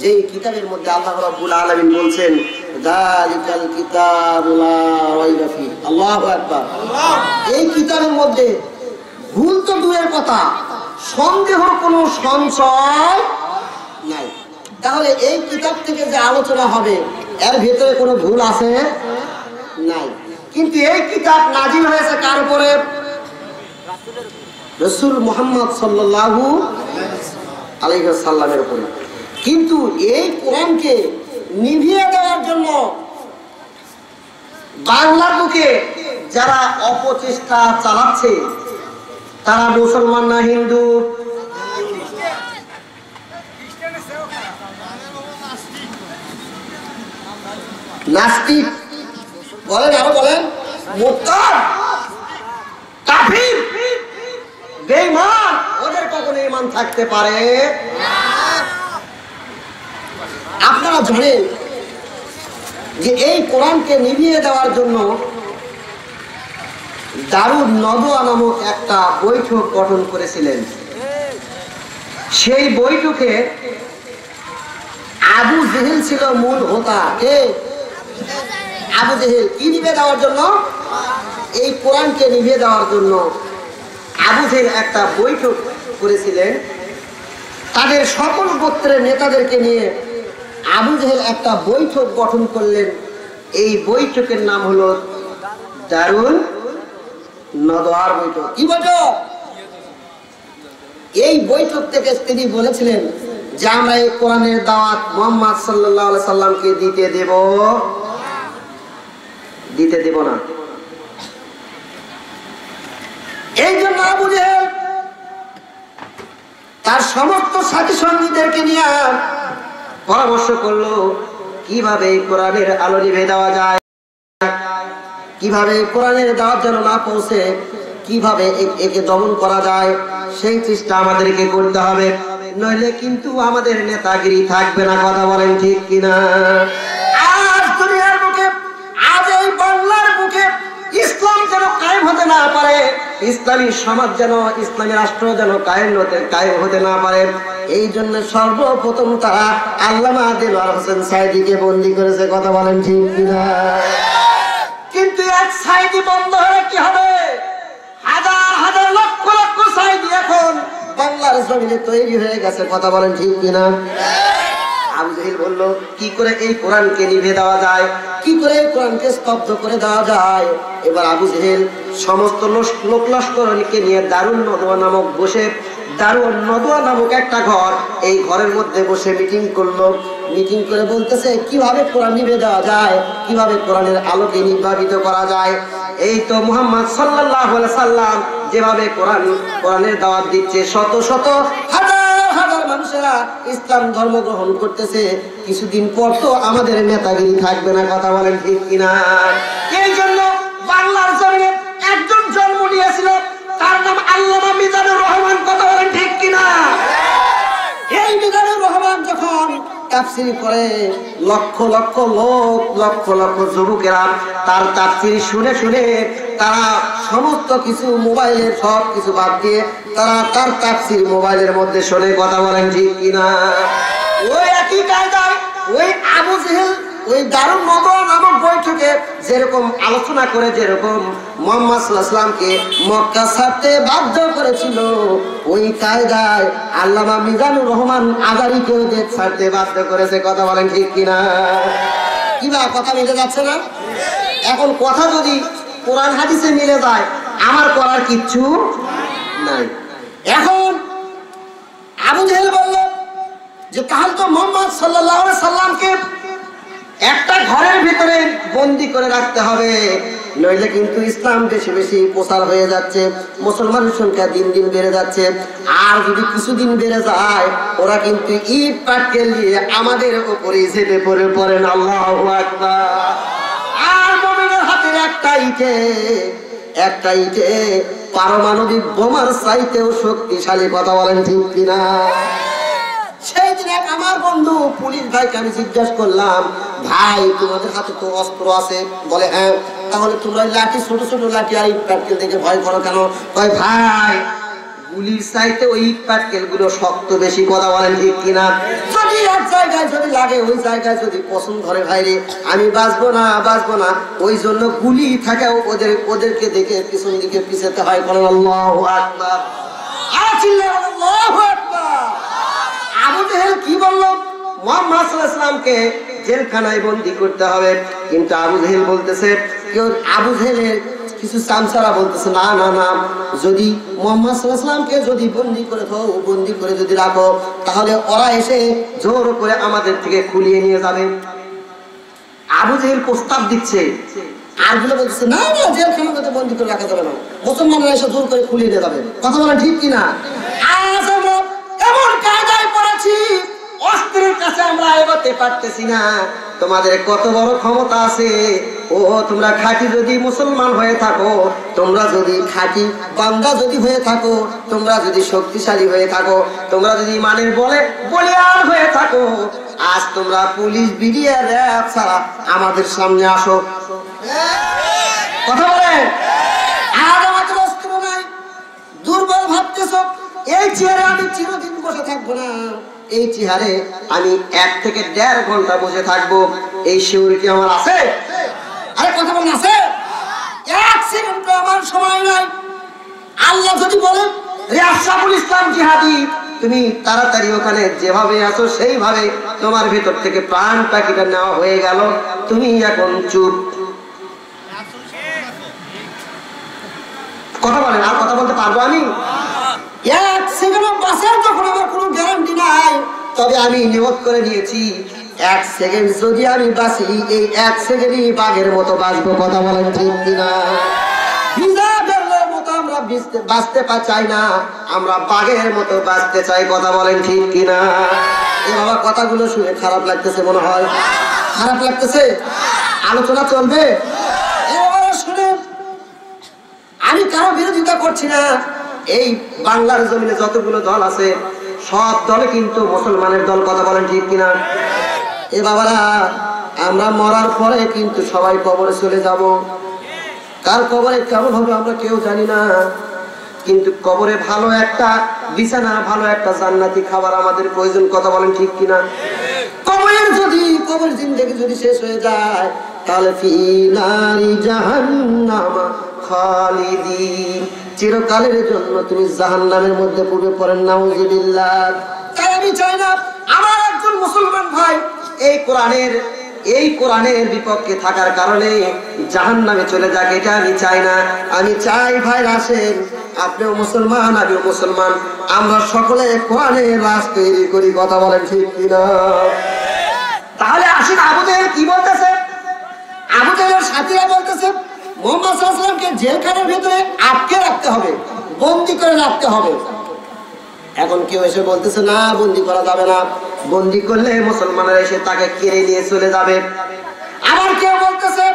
যে কিতাবের মধ্যে আল্লাহ রাব্বুল আলামিন বলছেন, যালিকাল কিতাবু লা রাইবা ফি। আল্লাহু আকবার। এই কিতাবের মধ্যে ভুল তো দূরের কথা, সন্দেহর কোনো সংশয় নাই। তাহলে এই কিতাব থেকে যে আলোচনা হবে এর ভিতরে কোনো ভুল আছে? নাই। কিন্তু এই কিতাব নাজিল হয়েছে কার উপরে? রাসূল মুহাম্মদ সাল্লাল্লাহু আলাইহি ওয়াসাল্লামের উপরে। কিন্তু এই কোরআনকে নিভিয়ে দেওয়ার জন্য বাংলার বুকে যারা অপচেষ্টা চালাচ্ছে, তারা মুসলমান না হিন্দু? নাস্তিক বলেন, আরো বলেন, মুরতাদ, কাফির, বেঈমান। ওদের কখনো ঈমান থাকতে পারে না। আপনারা জানেন যে এই কোরআনকে নিভিয়ে দেওয়ার জন্য দারুন নদওয়া নামক একটা বৈঠক গঠন করেছিলেন। সেই বৈঠকে আবু জেহেল ছিল মূল হোতা। কে? আবু জেহেল। কি নিভিয়ে দেওয়ার জন্য? এই কোরআনকে নিভিয়ে দেওয়ার জন্য আবু জেহেল একটা বৈঠক করেছিলেন। তাদের সকল গোত্রের নেতাদেরকে নিয়ে আবু জেহেল একটা বৈঠক গঠন করলেন। এই বৈঠকের নাম হলো দারুন নদওয়ার বৈঠক। কি বৈঠক? এই বৈঠক থেকে তিনি বলেছিলেন যে আমরা এই কোরআনের দাওয়াত মুহাম্মদ সাল্লাল্লাহু আলাইহি সাল্লামকে দিতে দেব না। এই জন্য আবু জেহেল তার সমস্ত সাথী সঙ্গীদেরকে নিয়ে পরামর্শ করলো কিভাবে কোরআনের আলো নিভে দেওয়া যায়, কিভাবে কোরআনের দাওয়াত যেন না পৌঁছে, কিভাবে একে দমন করা যায়, সেই চেষ্টা আমাদেরকে করতে হবে, নইলে কিন্তু আমাদের নেতাগিরি থাকবে না। কথা বলেন ঠিক কিনা? আজ দুনিয়ার বুকে, আজ এই বাংলার বুকে ইসলাম যেন কায়েম হতে না পারে, ইসলামী সমাজ যেন, ইসলামী রাষ্ট্র যেন কায়েম হতে না পারে, এই জন্য সর্বপ্রথম তারা আল্লামা দেলোয়ার হোসেন সাঈদীকে বন্দী করেছে। কথা বলেন ঠিক কিনা? কিন্তু এক সাইডই বন্ধ হলে কি হবে? হাজার হাজার লক্ষ লক্ষ সাইডি এখন বাংলার জমিনে তৈরি হয়ে গেছে। কথা বলেন ঠিক কিনা? আবু জেহেল বলল, কি করে এই কোরআনকে নিভে দেওয়া যায়, কি করে এই কোরআনকে স্তব্ধ করে দেওয়া যায়? এবার আবু জেহেল সমস্ত লোক লস্করকে নিয়ে দারুন নদওয়া নামক একটা ঘর, এই ঘরের মধ্যে বসে মিটিং করলো। মিটিং করে বলতেছে কিভাবে কোরআন নিভে দেওয়া যায়, কিভাবে কোরআনের আলোকে নির্বাপিত করা যায়। এই তো মুহাম্মদ সাল্লাল্লাহু আলাইহি সাল্লাম যেভাবে কোরআনের দাওয়াত দিচ্ছে, শত শত হাজার মানুষেরা ইসলাম ধর্ম গ্রহণ করতেছে। কিছুদিন পর তো আমাদের নেতাগিরি থাকবে না। কথা বলেন ঠিক কিনা? এই জন্য বাংলার জমিনে একজন জন্ম নিয়েছিল, তার নাম আল্লামা মিজানুর রহমান। কথা বলেন ঠিক কিনা? এই মিজানুর রহমান যখন তাফসীর করে, লক্ষ লক্ষ লোক, লক্ষ লক্ষ যুবকেরা তার তাফসীর শুনে শুনে তারা সমস্ত কিছু মোবাইলের সব কিছু বাদ দিয়ে তারা তার তাফসীর মোবাইলের মধ্যে শুনে। কথা বলেন ঠিক কিনা? ওই একই কায়দায় ওই আবু জেহেল ওই দারুন নদওয়া নামক বৈঠকে যেরকম আলোচনা করে, যেরকম মুহাম্মদ সাল্লাল্লাহু আলাইহি ওয়াসাল্লামকে মক্কা ছাড়তে বাধ্য করেছিল, ওই কায়দায় আল্লামা মিজানুর রহমান আজারীকেও দেশ ছাড়তে বাধ্য করেছে। কথা বলেন ঠিক কিনা? কিবা কথা মিলে যাচ্ছে না? এখন কথা যদি কোরআন হাদিসে মিলে যায়, আমার করার কিচ্ছু নাই। এখন আবু জেহেল বলল যে তাহলে তো মুহাম্মদ সাল্লাল্লাহু আলাইহি সাল্লামকে একটা ঘরের ভিতরে বন্দী করে রাখতে হবে, নইলে কিন্তু ইসলাম বেশি বেশি প্রচার হয়ে যাচ্ছে, মুসলমানের সংখ্যা দিন দিন বেড়ে যাচ্ছে। আর যদি কিছুদিন বেড়ে যায়, ওরা কিন্তু ইট পাটকেল দিয়ে আমাদের উপরে ঝেঁপে পড়েন। আল্লাহু আকবার। আর মুমিনের হাতের একটা ইটে পারমাণবিক বোমার চাইতেও শক্তিশালী। কথা বলেন ঠিক কিনা? সেই দিন আমার বন্ধু পুলিশ ভাইকে আমি জিজ্ঞাসা করলাম, ভাই তোমাদের হাতে তো অস্ত্র আছে? বলে হ্যাঁ। তাহলে তোমরা লাঠি, ছোট ছোট লাঠি আর ইট পাটকেল দেখে ভয় করো কেন? কয় ভাই গুলির চাইতে ওই ইট পাটকেল গুলো শক্ত বেশি। কথা বলেন ঠিক কিনা? যদি এক জায়গায় যদি লাগে, ওই জায়গায় যদি পছন্দ ধরে ভাইরে, আমি বাঁচবো না। ওই জন্য গুলি থাকে ওদেরকে দেখে পিছন দিকে পিছাতে হয়। বলেন আল্লাহু আকবার। আর চিল্লায় আল্লাহু আকবার। আবু জেহেল কি বলল? মুহাম্মদ সাল্লাল্লাহু আলাইহি ওয়াসাল্লামকে জেলখানায় বন্দী করতে হবে। কিন্তু আবু জেহেল বলতেছে, আবু জেহেলের কিছু চামচারা বলতেছে না, যদি মুহাম্মদ সাল্লাল্লাহু আলাইহি ওয়াসাল্লামকে যদি বন্দী করে যদি রাখো, তাহলে ওরা এসে জোর করে আমাদের থেকে খুলিয়ে নিয়ে যাবে। আবু জেহেল প্রস্তাব দিচ্ছে, আর গুলো বলতেছে না, জেলখানাতে বন্দী করে রাখা যাবে না, মুসলমানরা এসে জোর করে খুলিয়ে নিয়ে যাবে। কথা বলেন ঠিক কিনা? আজ আমরা এমন কায়দায় পড়েছি, অস্ত্রের কাছে আমরা এগোতে পারতেছি না। তোমাদের কত বড় ক্ষমতা আছে! ও তোমরা খাঁটি যদি মুসলমান হয়ে থাকো, তোমরা যদি খাঁটি বান্দা যদি হয়ে থাকো, তোমরা যদি শক্তিশালী হয়ে থাকো, তোমরা যদি ইমানের বলিয়ান হয়ে থাকো, আজ তোমরা পুলিশ, বিডিআর, র‍্যাব ছাড়া আমাদের সামনে আসো। কথা বলেন। আর আমাদের অস্ত্র নাই, দুর্বল ভাবতেছো। এই চেয়ারে আমি চিরদিন বসে থাকবো না, এই চেয়ারে আমি 1 থেকে 1.5 ঘন্টা বসে থাকবো। এই সিউরিটি আমার আছে? আরে কথা বলেন, আছে? 1 সেকেন্ড আমার সময় নাই। আল্লাহ যদি বলেন রে আশরাফুল ইসলাম জিহাদি, তুমি তাড়াতাড়ি ওখানে যেভাবে আছো সেইভাবে তোমার ভিতর থেকে প্রাণ পাখিটা নেওয়া হয়ে গেল, তুমি এখন চুপ। কথা বলেন। আর কথা বলতে পারবো আমি? 1 সেকেন্ড বাঁচার যখন আমার কোনো গ্যারান্টি নাই, তবে আমি নিয়ত করে নিয়েছি 1 সেকেন্ড যদি আমি বাঁচি, এই 1 সেকেন্ডই বাঘের মতো বাঁচবো। কথা বলেন ঠিক কিনা? আমরা বাঁচতে চাই না, আমরা বাঘের মতো বাঁচতে চাই। কথা বলেন ঠিক কিনা? এ বাবা কথাগুলো শুনে খারাপ লাগতেছে মনে হয়? খারাপ লাগতেছে? আলোচনা চলবে? শুনে আমি কারো বিরোধিতা করছি না। এই বাংলার জমিনে যতগুলো দল আছে, সব দলে কিন্তু মুসলমানের দল। কথা বলেন ঠিক কিনা? এ বাবারা, আমরা মরার পরে কিন্তু সবাই কবরে চলে যাব। কার কবরে কেমন হবে আমরা কেউ জানি না, কিন্তু কবরে ভালো একটা বিছানা, ভালো একটা জান্নাতি খাবার আমাদের প্রয়োজন। কথা বলেন ঠিক কিনা? কবর জিন্দেগি যদি শেষ হয়ে যায়, তাহলে ফি নারি জাহান্নাম খালিদিন, চিরকালের জন্য তুমি জাহান্নামের মধ্যে পড়বে। পড়েন নাউযুবিল্লাহ। তাই আমি চাই না আমার একজন মুসলমান ভাই এই কোরআনের বিপক্ষে থাকার কারণে জাহান্নামে চলে যাক, এটা আমি চাই না। আমি চাই ভাই আসেন, আপনিও মুসলমান আমিও মুসলমান, আমরা সকলে কোরআনের রাজ তৈরি করি। কথা বলেন ঠিক কিনা? তাহলে আসেন, আবু জাহেল কি বলতেছে? আবু জাহেলের সাথীরা বলতেছে মুহাম্মদ সাল্লাল্লাহু আলাইহি ওয়াসাল্লামকে জেলখানার ভিতরে আটকে রাখতে হবে, বন্দী করে রাখতে হবে। এখন কেউ এসে বলতেছে না, বন্দী করা যাবে না, বন্দী করলে মুসলমানরা এসে তাকে কেড়ে নিয়ে চলে যাবে। আবার কেউ বলতেছে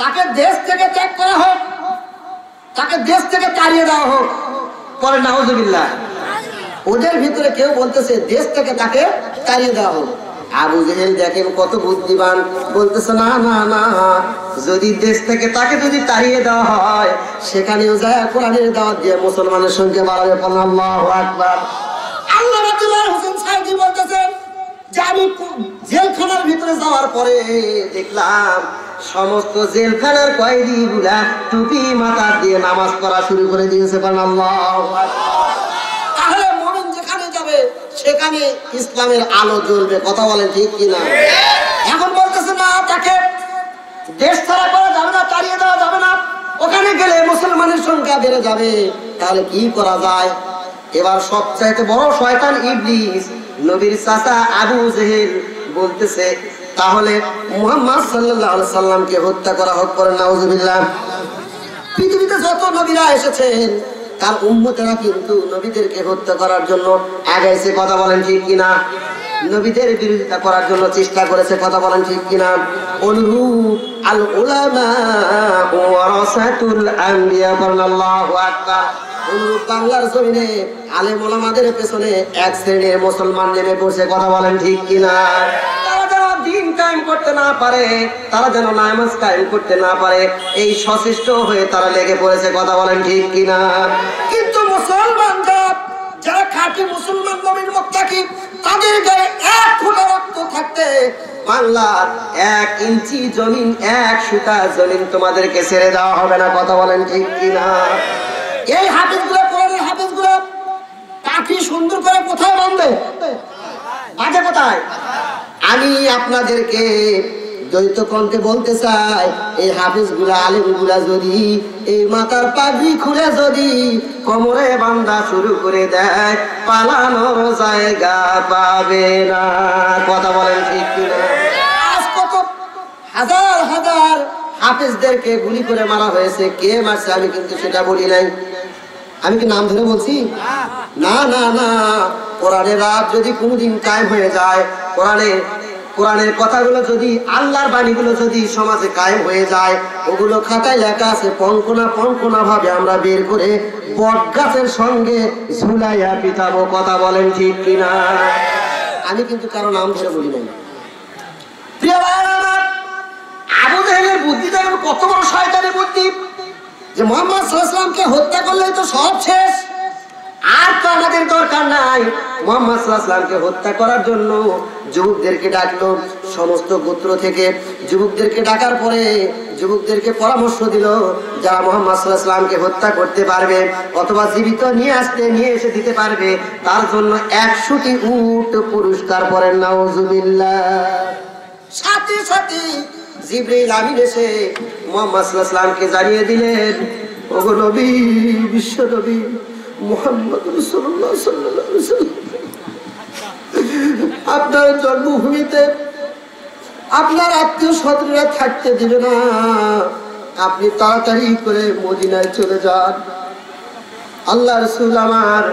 তাকে দেশ থেকে ত্যাগ করা হোক, তাকে দেশ থেকে তাড়িয়ে দেওয়া হোক। পরে নাউযুবিল্লাহ। ওদের ভিতরে কেউ বলতেছে দেশ থেকে তাকে তাড়িয়ে দেওয়া হোক। আবু জেহেল দেখেন কত বুদ্ধিমান, বলতেছে না না না, যদি দেশ থেকে তাকে যদি তাড়িয়ে দেওয়া হয় সেখানেও যায় কোরআনের দাওয়াত দিয়ে মুসলমানের সংখ্যা বাড়াবে। আল্লাহু আকবার। আল্লাহ রাব্বুল হোসেন সাইদি বলতেছেন যে আমি জেলখানার ভিতরে যাওয়ার পরে দেখলাম সমস্ত জেলখানার কয়েদিগুলা টুপি মাথা দিয়ে নামাজ পড়া শুরু করে দিয়েছে। আল্লাহু আকবার। তাহলে মুমিন যেখানে যাবে সেখানে ইসলামের আলো জ্বলবে। কথা বলেন ঠিক কিনা? এখন বলতেছে না, তাকে দেশ ছাড়া করা যাবে না, তাড়িয়ে দেওয়া যাবে না, ওখানে গেলে মুসলমানের সংখ্যা বেড়ে যাবে। তাহলে কি করা যায়? এবার সবচাইতে বড় শয়তান ইবলিস, নবীর চাচা আবু জেহেল বলতেছে তাহলে মুহাম্মদ সাল্লাল্লাহু আলাইহি সাল্লামকে হত্যা করা হোক। করে নাউযুবিল্লাহ। পৃথিবীতে যত নবীরা এসেছেন তার উম্মতেরা কিন্তু নবীদেরকে হত্যা করার জন্য আগাইছে। কথা বলেন ঠিক কিনা? নবীদের বিরোধিতা করার জন্য চেষ্টা করেছে। কথা বলেন ঠিক কিনা? অনুরূপ আল উলামা ওয়ারাসাতুল আম্বিয়া। আল্লাহু আকবার। অনুরূপ বাংলার জমিনে আলেম ওলামাদের পেছনে এক শ্রেণীর মুসলমান নেমে পড়ছে। কথা বলেন ঠিক কিনা? তারা যেন দিন কায়েম করতে না পারে, তারা যেন নামাজ কায়েম করতে না পারে, এই সচেষ্ট হয়ে তারা লেগে পড়েছে। কথা বলেন ঠিক কিনা? কিন্তু মুসলমান যারা খাঁটি মুসলমান নবীর মুত্তাকি, তাদের গায়ে এক ফোঁটা রক্ত থাকতে বাংলার 1 ইঞ্চি জমিন, 1 সুতা জমিন তোমাদেরকে ছেড়ে দেওয়া হবে না। কথা বলেন ঠিক কিনা? এই হাফেজগুলো, কোরআনের হাফেজগুলো পাখি সুন্দর করে কোথায় বাঁধবে? বাঁধে কোথায়? আমি আপনাদেরকে দ্বৈত কণ্ঠে বলতে চাই, এই হাফেজগুলা আলেমগুলা যদি এই মাথার পাগড়ি খুলে যদি কোমরে বাঁধা শুরু করে দেয়, পালানোর জায়গা পাবে না। কথা বলেন ঠিক কিনা? আজ কত হাজার হাজার হাফেজদেরকে গুলি করে মারা হয়েছে। কে মারছে আমি কিন্তু সেটা বলি নাই। আমি কি নাম ধরে বলছি? না না না। কোরআনের রাত যদি কোনদিন কায়েম হয়ে যায়, কোরআনের কথাগুলো যদি, আল্লাহর বাণীগুলো যদি সমাজে কায়েম হয়ে যায়, ওগুলো খাতায় লেখা আছে, পঙ্কনা ভাবে আমরা বের করে বটগাছের সঙ্গে ঝুলাইয়া পিটাবো। কথা বলেন ঠিক কিনা? আমি কিন্তু কারো নাম ধরে বলি নাই। প্রিয় ভাইরা আমার, আবু জাহেলের বুদ্ধিটা কত বড় শয়তানি বুদ্ধি যে মুহাম্মদ সাল্লাল্লাহু আলাইহি ওয়াসাল্লামকে হত্যা করলেই তো সব শেষ, আর তো আমাদের দরকার নাই। মুহাম্মদ সাল্লাল্লাহু আলাইহি ওয়াসাল্লামকে হত্যা করার জন্য যুবকদেরকে ডাকলো, সমস্ত গোত্র থেকে যুবকদেরকে ডাকার পরে যুবকদেরকে পরামর্শ দিল যারা মুহাম্মদ সাল্লাল্লাহু আলাইহি ওয়াসাল্লামকে হত্যা করতে পারবে অথবা জীবিত নিয়ে এসে দিতে পারবে, তার জন্য 100টি উট পুরস্কার। করেন নাউযুবিল্লাহ। সাথে সাথে জিবরাইল আমিন এসে মুহাম্মদ সাল্লাল্লাহু আলাইহি ওয়াসাল্লামকে জানিয়ে দিলেন, ওগো নবী, বিশ্ব নবী মুহাম্মদ রাসূলুল্লাহ সাল্লাল্লাহু আলাইহি ওয়াসাল্লাম আপনার জন্মভূমিতে আপনার আত্মীয় স্বজনরা থাকতে দিবে না, আপনি তাড়াতাড়ি করে মদিনায় চলে যান। আল্লাহ রাসূল আমার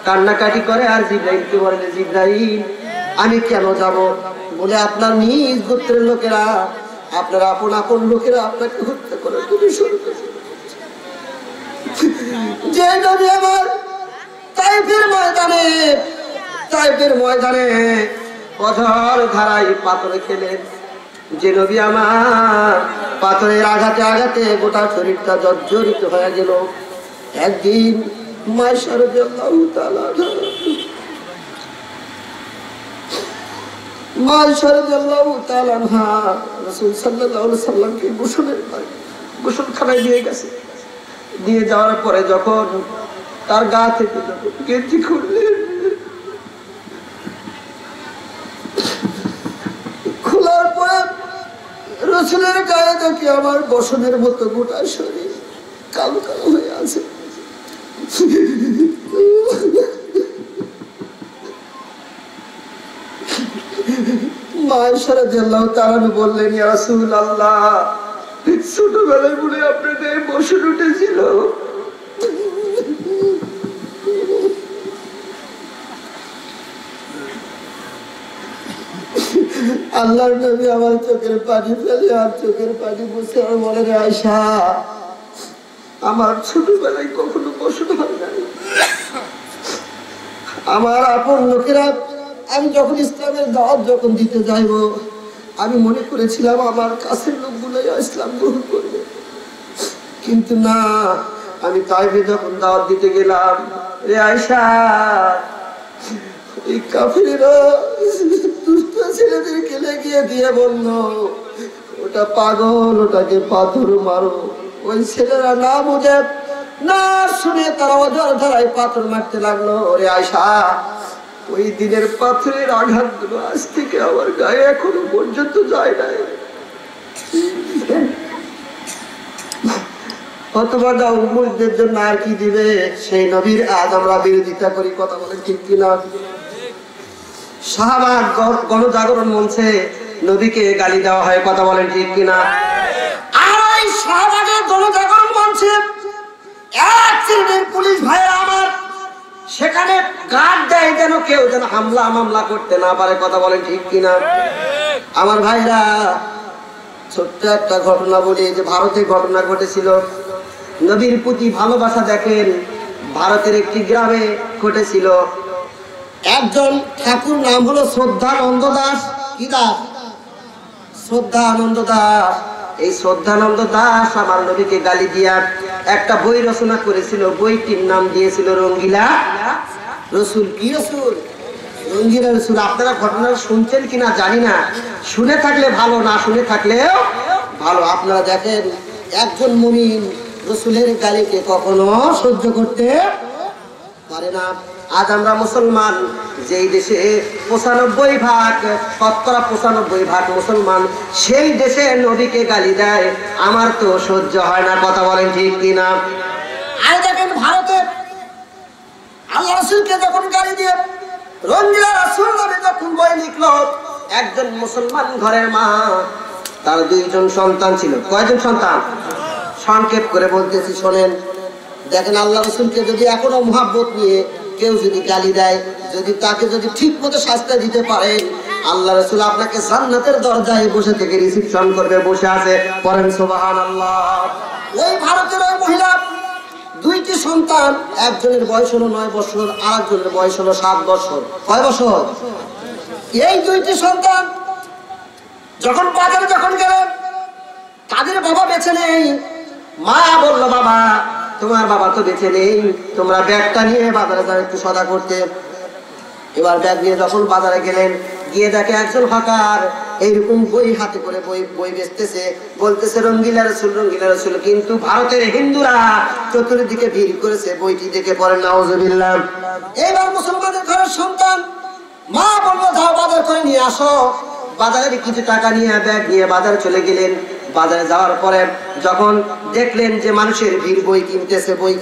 কান্নাকাটি করে আর জিবরাইলকে বলে, জিবরাইল আমি কেন যাব? বলে আপনার নিজ গোত্রের লোকেরা, আপনার আপন লোকেরা আপনাকে হত্যা করার জন্য শুরু করেছে। যে নবী আমার তাইফের ময়দানে অঝর ধারায় পাথরে খেলেন, যে নবী আমার পাথরের আঘাতে গোটা শরীরটা জর্জরিত হয়ে গেল, একদিন মায়েশা রাদিয়াল্লাহু তাআলা মা আয়েশা রাদিয়াল্লাহু তাআলা আনহা রাসূল সাল্লাল্লাহু আলাইহি সাল্লামকে গোসলখানায় দিয়ে গেছে। দিয়ে যাওয়ার পরে যখন তার গা থেকে গেঞ্জি খুললেন, খোলার পরে রাসূলের গায়ে দেখি আমার বসনের মতো গোটা শরীর কালো কালো হয়ে আছে। মা আয়েশা রাদিয়াল্লাহু তাআলা বললেন, ইয়া রাসূলুল্লাহ, ছোটবেলায় বলে আপনাদের বসন উঠেছিল। আল্লাহর নবী আমার চোখের পানি ফেলে আর চোখের পানি বসে আর বলে, রে আয়েশা, আমার ছোটবেলায় কখনো বসন হয় নাই। আমার আপন লোকেরা আমি যখন ইসলামের দাওয়াত যখন দিতে যাইব, আমি মনে করেছিলাম আমার কাছের লোকগুলোই ইসলাম গ্রহণ করবে, কিন্তু না, আমি তাইফে যখন দাওয়াত দিতে গেলাম, রে আয়েশা, এই কাফিররা দুষ্ট ছেলেদেরকে লেগিয়ে দিয়ে বলল, ওটা পাগল, ওটাকে পাথর মারো। ওই ছেলেরা না বুঝে না শুনে তারা অজর ধারায় পাথর মারতে লাগলো। ওরে আয়েশা, ওই দিনের পাথরের আঘাতগুলো আজ থেকে আমার গায়ে এখনো পর্যন্ত যায় নাই। হতভাগা উম্মতদের জন্য আর কি দিবে? সেই নবীর আজ আমরা বিরোধিতা করি, কথা বলেন ঠিক কিনা? শাহবাগ গণজাগরণ মঞ্চে নবীকে গালি দেওয়া হয়, কথা বলেন ঠিক কিনা? আর ওই শাহবাগের গণজাগরণ মঞ্চে এক শ্রেণীর পুলিশ ভাইরা আমার সেখানে গার্ড দেয় যেন কেউ যেন হামলা মামলা করতে না পারে, কথা বলেন ঠিক কিনা? আমার ভাইরা, ছোট্ট একটা ঘটনা বলি, যে ভারতে ঘটনা ঘটেছিল। নবীর প্রতি ভালোবাসা দেখেন, ভারতের একটি গ্রামে ঘটেছিল। একজন ঠাকুর, নাম হলো শ্রদ্ধানন্দ দাস। কি দাস? শ্রদ্ধানন্দ দাস। এই শ্রদ্ধানন্দ দাস আমার নবীকে গালি দিয়া একটা বই রচনা করেছিল। বইটির নাম দিয়েছিল রঙ্গিলা রসুল। কি রসুল? রঙ্গিলা রসুল। আপনারা ঘটনা শুনছেন কিনা জানি না, শুনে থাকলে ভালো, না শুনে থাকলেও ভালো। আপনারা দেখেন, একজন মুমিন রসুলের গালিকে কখনো সহ্য করতে পারে না। আজ আমরা মুসলমান, যেই দেশে 95% শতকরা 95% মুসলমান, সেই দেশে নবীকে গালি দেয়, আমার তো সহ্য হয় না, কথা বলেন ঠিক কিনা? আর দেখেন, ভারতে আল্লাহ রাসূলকে যখন গালি দিয়ে রঙ্গিলা রাসূল নবী যখন বই লিখলো, একজন মুসলমান ঘরের মা, তার 2 জন সন্তান ছিল। কয়জন সন্তান? সংক্ষেপ করে বলতেছি, শোনেন। দেখেন, আল্লাহ রাসূলকে যদি এখনো মুহাব্বত নিয়ে কেউ যদি গালি দেয়, যদি তাকে যদি ঠিক মতো শাস্তি দিতে পারেন, আল্লাহ রাসূল আপনাকে জান্নাতের দরজায় বসে থেকে রিসিপশন করবে, বসে আছে। পড়েন সুবহানাল্লাহ। ওই ভারতের ওই মহিলা 2টি সন্তান, একজনের বয়স হলো 9 বছর, আরেকজনের বয়স হলো 7 বছর। কয় বছর? এই 2টি সন্তান যখন বাজারে যখন গেলেন, তাদের বাবা বেঁচে নেই। মা বলল, বাবা, তোমার বাবা তো বেঁচে নেই, তোমরা ব্যাগটা নিয়ে বাজারে যাও একটু সদা করতে। এবার ব্যাগ নিয়ে যখন বাজারে গেলেন, গিয়ে দেখে একজন হকার এইরকম বই হাতে করে বই বেচতেছে, বলতেছে রঙ্গিলা রসুল, রঙ্গিলা রসুল। কিন্তু ভারতের হিন্দুরা চতুর্দিকে ভিড় করেছে, বইটি দেখে পড়েন নাউজুবিল্লাহ। এবার মুসলমানের ঘরের সন্তান, মা বললো, যাও বাজার করে নিয়ে আসো। বাজারে কিছু টাকা নিয়ে ব্যাগ নিয়ে বাজারে চলে গেলেন। বাজারে যাওয়ার পরে যখন দেখলেন যে মানুষের ভিড়, বই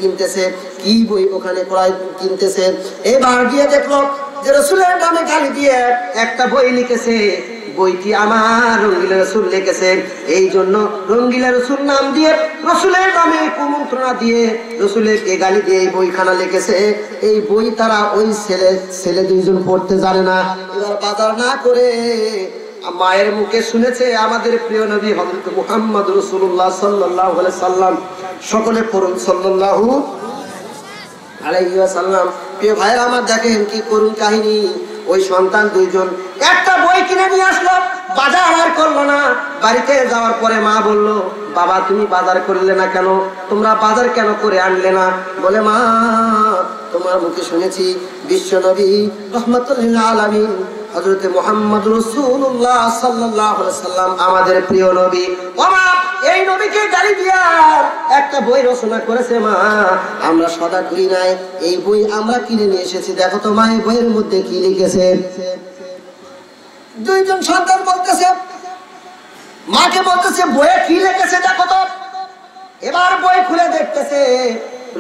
কিনতেছে, কি বই ওখানে ক্রয় কিনতেছে। এবার গিয়ে দেখলো যে রসুলের নামে গালি দিয়ে একটা বই লিখেছে, বইটি আমার রঙ্গিলা রসুল লিখেছে। এই জন্য রঙ্গিলা রসুল নাম দিয়ে রসুলের নামে কুমন্ত্রণা দিয়ে রসুলেরকে গালি দিয়ে এই বইখানা লিখেছে। এই বই তারা ওই ছেলে 2 জন পড়তে জানে না। এবার বাজার না করে মায়ের মুখে শুনেছে আমাদের প্রিয় নবী হযরত মুহাম্মদ রাসূলুল্লাহ সাল্লাল্লাহু আলাইহি সাল্লাম। সকলে পড়ুন সাল্লাল্লাহু আলাইহি ওয়াসাল্লাম। প্রিয় ভাইরা আমার, দেখেন কি করুণ কাহিনী। ওই সন্তান 2 জন একটা বই কিনে নিয়ে আসলো, বাজার আর করলো না। বাড়িতে যাওয়ার পরে মা বলল, বাবা, তুমি বাজার করলে না কেন? তোমরা বাজার কেন করে আনলে না? বলে, মা, তোমার মুখে শুনেছি বিশ্ব নবী রাহমাতুল লিল আলামিন হযরত মুহাম্মদ রাসূলুল্লাহ সাল্লাল্লাহু আলাইহি সাল্লাম আমাদের প্রিয় নবী। ওমা এই নবীকে গালি দিয়া একটা বই রচনা করেছে মা, আমরা সদা করি নাই, এই বই আমরা কিনে নিয়ে এসেছি। দেখো তো মা এই বইয়ের মধ্যে কি লিখেছে। দুইজন সন্তান বলতেছে, মাকে বলতেছে বইয়ে কি লিখেছে দেখো তো। এবার বই খুলে দেখতেছে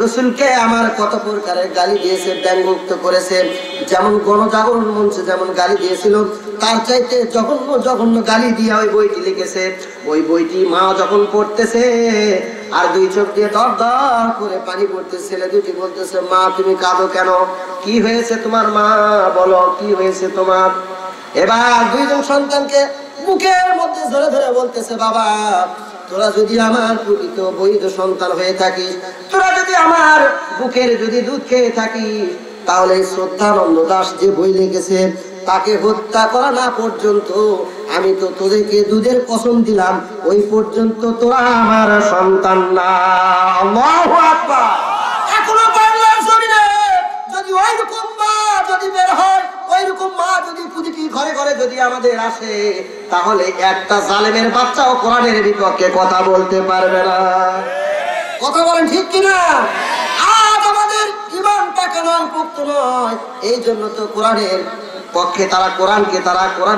রসুলকে আমার কত প্রকারের গালি দিয়েছে, ব্যঙ্গোক্ত করেছে। যেমন গণজাগরণ মঞ্চে যেমন গালি দিয়েছিল, তার চাইতে জঘন্য জঘন্য গালি দিয়ে ওই বইটি লিখেছে। ওই বইটি মা যখন পড়তেছে আর দুই চোখ দিয়ে দর দর করে পানি পড়তেছে। ছেলে দুটি বলতেছে, মা তুমি কাঁদো কেন, কি হয়েছে তোমার, মা বলো কি হয়েছে তোমার। এবার দুইজন সন্তানকে বুকের মধ্যে ধরে ধরে বলতেছে, বাবা তোরা যদি আমার প্রকৃত বৈধ সন্তান হয়ে থাকিস, তোরা যদি আমার বুকের যদি দুধ খেয়ে থাকিস, তাহলে শ্রদ্ধানন্দ দাস যে বই লিখেছে তাকে হত্যা করা না পর্যন্ত আমি তো তোদেরকে দুধের কসম দিলাম, ওই পর্যন্ত তোরা আমার সন্তান না। আল্লাহু আকবার। এখনো বাংলার জমিনে যদি ওইরকম মা যদি বের হয়, ওইরকম মা যদি প্রতিটি ঘরে ঘরে যদি আমাদের আসে, তাহলে একটা জালেমের বাচ্চাও কোরআনের বিপক্ষে কথা বলতে পারবে না। কথা বলেন ঠিক কিনা? আজ আমাদের ঈমান পাকা নয়, পোক্ত নয়, এই জন্য তো কোরআনের পক্ষে তারা কোরআন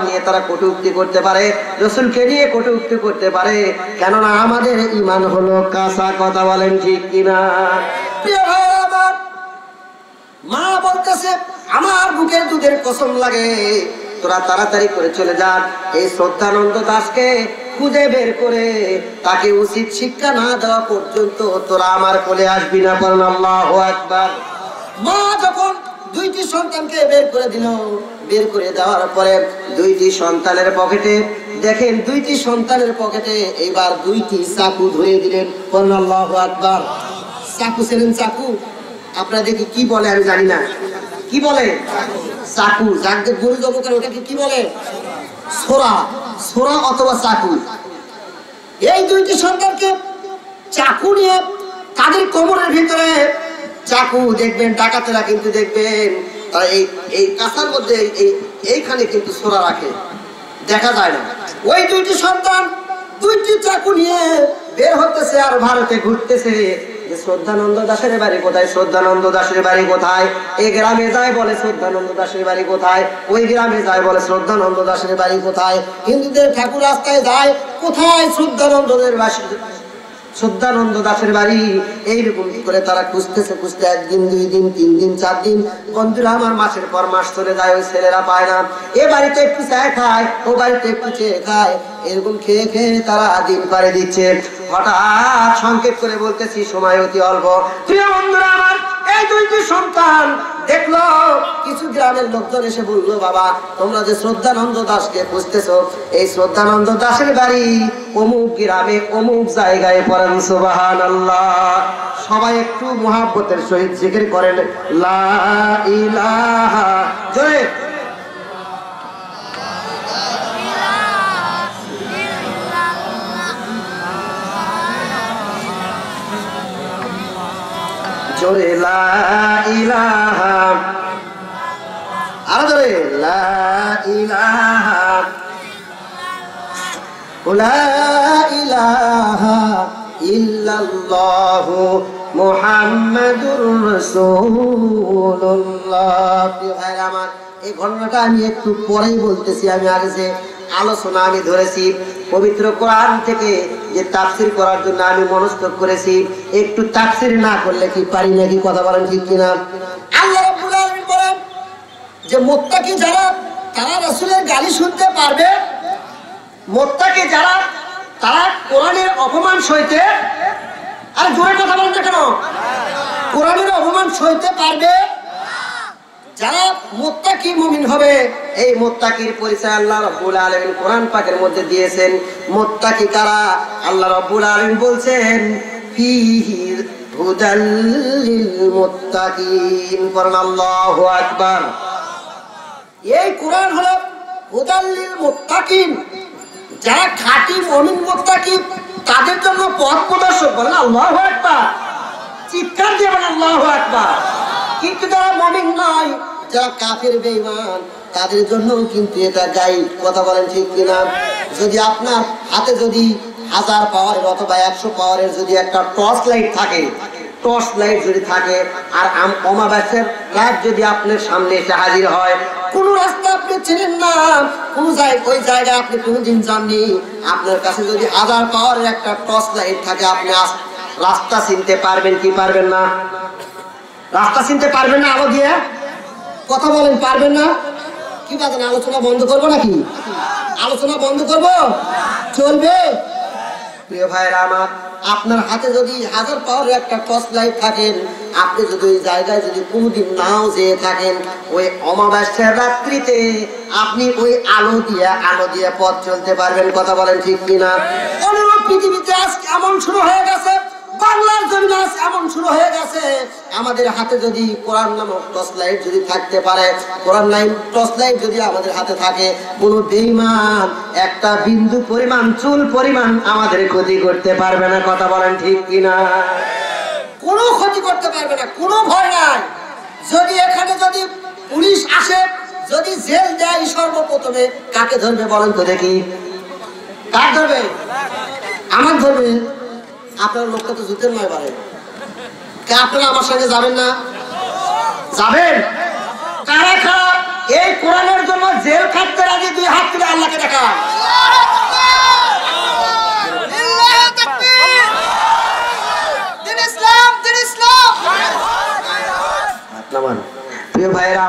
নিয়ে তারা কটূক্তি করতে পারে, রাসূলকে নিয়ে কটূক্তি করতে পারে, কেননা আমাদের ঈমান হলো কাঁচা। কথা বলেন ঠিক কিনা? প্রিয় ভাই আমার, মা বলতেছে আমার বুকের দুধের কসম লাগে, তোরা তাড়াতাড়ি করে চলে যান, এই শ্রদ্ধানন্দ দাসকে খুঁজে বের করে তাকে উচিত শিক্ষা না দেওয়া পর্যন্ত তোরা আমার কোলে আসবি না। বলেন আল্লাহু আকবার। মা যখন দুইটি সন্তানকে বের করে দিল, বের করে দেওয়ার পরে দুইটি সন্তানের পকেটে দেখেন, দুইটি সন্তানের পকেটে এবার দুইটি চাকু ধরে দিলেন। বলেন আল্লাহু আকবার। চাকু ছিলেন, চাকু আপনারা দেখি কি বলে আমি জানি না, কি বলে চাকু, যাকে গরু জব করে ওটাকে কি বলে, ছোরা, ছোরা অথবা চাকু। এই দুইটি সন্তানকে চাকু নিয়ে তাদের কোমরের ভিতরে চাকু দেখবেন, ডাকাতেরা কিন্তু দেখবেন এই কাঁচার মধ্যে এইখানে কিন্তু ছোরা রাখে, দেখা যায় না। ওই দুইটি সন্তান দুইটি চাকু নিয়ে বের হতেছে আর ভারতে ঘুরতেছে। শ্রদ্ধানন্দ দাসের বাড়ি কোথায়, শ্রদ্ধানন্দ দাসের বাড়ি কোথায়, এই গ্রামে যায় বলে শ্রদ্ধানন্দ দাসের বাড়ি কোথায়, ওই গ্রামে যায় বলে শ্রদ্ধানন্দ দাসের বাড়ি কোথায়। হিন্দুদের ঠাকুর রাস্তায় যায়, কোথায় শ্রদ্ধানন্দ দাসের বাড়ি। এইরকম করে তারা খুঁজতেছে, খুঁজতে একদিন, দুই দিন, তিন দিন, চার দিন, বন্ধুরা আমার মাসের পর মাস চলে যায়, ওই ছেলেরা পায় না। এ বাড়িতে একটু চা খায়, ও বাড়িতে একটু চেয়ে খায়, এরকম খেয়ে খেয়ে তারা দিন পারে দিচ্ছে। হঠাৎ সংক্ষেপ করে বলতেছি, সময় অতি অল্প। প্রিয় বন্ধুরা আমার, এই দুইটি সন্তান দেখলো, কিছু গ্রামের লোকজন এসে বললো, বাবা তোমরা যে শ্রদ্ধানন্দ দাসকে খুঁজতেছো, এই শ্রদ্ধানন্দ দাসের বাড়ি অমুক গ্রামে অমুক জায়গায়। পড়েন সুবহানাল্লাহ। সবাই একটু মুহাব্বতের সহিত জিকির করেন লা ইলাহা, জোরে জোরে লা ইলাহা, আরো জোরে লা ইলাহা, লা ইলাহা ইল্লাল্লাহু মুহাম্মাদুর রাসূলুল্লাহ। প্রিয় ভাইরা আমার, এই ঘটনাটা আমি একটু পরেই বলতেছি। আমি আগে যে আলোচনা আমি ধরেছি পবিত্র কোরআন থেকে যে তাফসীর করার জন্য আমি মনস্থ করেছি, একটু তাফসীর না করলে কি পারি নাকি? কথা বলেন ঠিক কিনা? আল্লাহ রাব্বুল আলামিন বলেন যে মুত্তাকি যারা, তারা রাসূলের গালি শুনতে পারবে। মুত্তাকি যারা, তারা কোরআনের অপমান সইতে, আর জোরে কথা বলতে কেন, কোরআনের অপমান সইতে পারবে। যারা মুত্তাকি মুমিন হবে, এই মুত্তাকির পরিচয় আল্লাহ রাব্বুল আলামিন কোরআন পাকের মধ্যে দিয়েছেন। মুত্তাকি কারা? আল্লাহ রাব্বুল আলামিন বলছেন ফীহি হুদাল লিল মুত্তাকিন। পড়েন আল্লাহু আকবার। এই কোরআন হলো হুদাল লিল মুত্তাকিন, যারা খাঁটি মুমিন মুত্তাকি তাদের জন্য পথ প্রদর্শক। বলেন আল্লাহু আকবার। চিৎকার দিয়ে বলেন আল্লাহু আকবার। কিন্তু যারা মুমিন নয়, যারা কাফের বেঈমান, তাদের জন্য কিন্তু এটা গাইড, কথা বলেন ঠিক কিনা? যদি আপনার হাতে যদি 1000 পাওয়ারের অথবা 100 পাওয়ারের যদি একটা টর্চ লাইট থাকে, টর্চ লাইট যদি থাকে, আর অমাবাস্যার রাত যদি আপনার সামনে এসে হাজির হয়, কোন রাস্তা আপনি চেনেন না, কোন জায়গায় ওই জায়গায় আপনি কোনোদিন যাননি, আপনার কাছে যদি 1000 পাওয়ারের একটা টর্চ লাইট থাকে, আপনি রাস্তা চিনতে পারবেন কি পারবেন না? রাস্তা চিনতে পারবেন না আলো দিয়ে? কথা বলেন, পারবেন না? কি বাজেন, আলোচনা বন্ধ করবো নাকি? আলোচনা বন্ধ করব? চলবে? প্রিয় ভাইরা আমার, আপনার হাতে যদি 1000 পাওয়ারের একটা টর্চ লাইট থাকেন, আপনি যদি ওই জায়গায় যদি কোনোদিন নাও যেয়ে থাকেন, ওই অমাবস্যার রাত্রিতে আপনি ওই আলো দিয়ে পথ চলতে পারবেন, কথা বলেন ঠিক কিনা? অনুরূপ পৃথিবীতে আজকে এমন শুরু হয়ে গেছে, বাংলার জমিনে এমন শুরু হয়ে গেছে, আমাদের হাতে যদি কোরআন নামক টর্চ লাইট যদি থাকতে পারে, কোরআন টর্চ লাইট যদি আমাদের হাতে থাকে, কোনো বেঈমান একটা বিন্দু পরিমাণ, চুল পরিমাণ আমাদের ক্ষতি করতে পারবে না, কথা বলেন ঠিক কিনা? কোনো ক্ষতি করতে পারবে না, কোনো ভয় নাই। যদি এখানে যদি পুলিশ আসে, যদি জেল দেয়, সর্বপ্রথমে কাকে ধরবে বলেন তো দেখি? কার ধরবে? আমার ধরবে। আপনার লোকটা তো জুতের নয় বারে, আপনারা আমার সঙ্গে যাবেন না? যাবেন? কারা কারা এই কোরআনের জন্য জেল খাটতে রাজি? 2 হাত তুলে আল্লাহকে দেখা। প্রিয় ভাইয়েরা,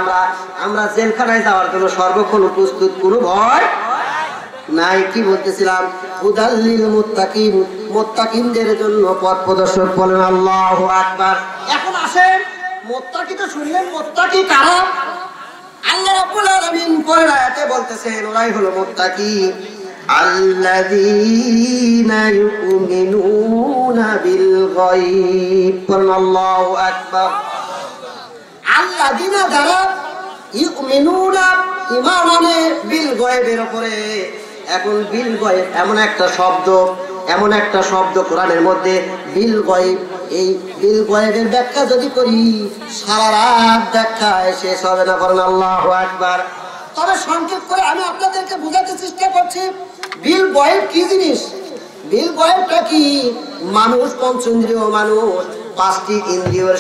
আমরা জেলখানায় যাওয়ার জন্য সর্বক্ষণ প্রস্তুত, কোনো ভয় নাই। কি বলতেছিলাম? হুদাল্লিল মুত্তাকিন, মুত্তাকিনদের জন্য পথ প্রদর্শক, বলেন আল্লাহু আকবার। এখন আসেন, মুত্তাকি তো শুনলেন, মুত্তাকি কারা? আল্লাহ রাব্বুল আলামিন পরের আয়াতে বলতেছেন, ওরাই হলো মুত্তাকি, আল্লাযীনা ইউমিনুনা বিল গায়ব, বলেন আল্লাহু আকবার। আল্লাযীনা, যারা ইউমিনুনা, ঈমান আনে, বিল গায়বের উপরে। এখন বিল গায়ব এমন একটা শব্দ কোরআনের মধ্যে, বিল গায়ব। এই বিল গায়বের ব্যাখ্যা যদি করি, সারা রাত ব্যাখ্যায় শেষ হবে না, বলেন আল্লাহু আকবার। তবে সংক্ষেপ করে আমি আপনাদেরকে বোঝাতে চেষ্টা করছি, বিল গায়ব কি জিনিস। বিল গায়বটা কি? মানুষ, পঞ্চেন্দ্রিয় মানুষ, 5টি ইন্দ্রিয়র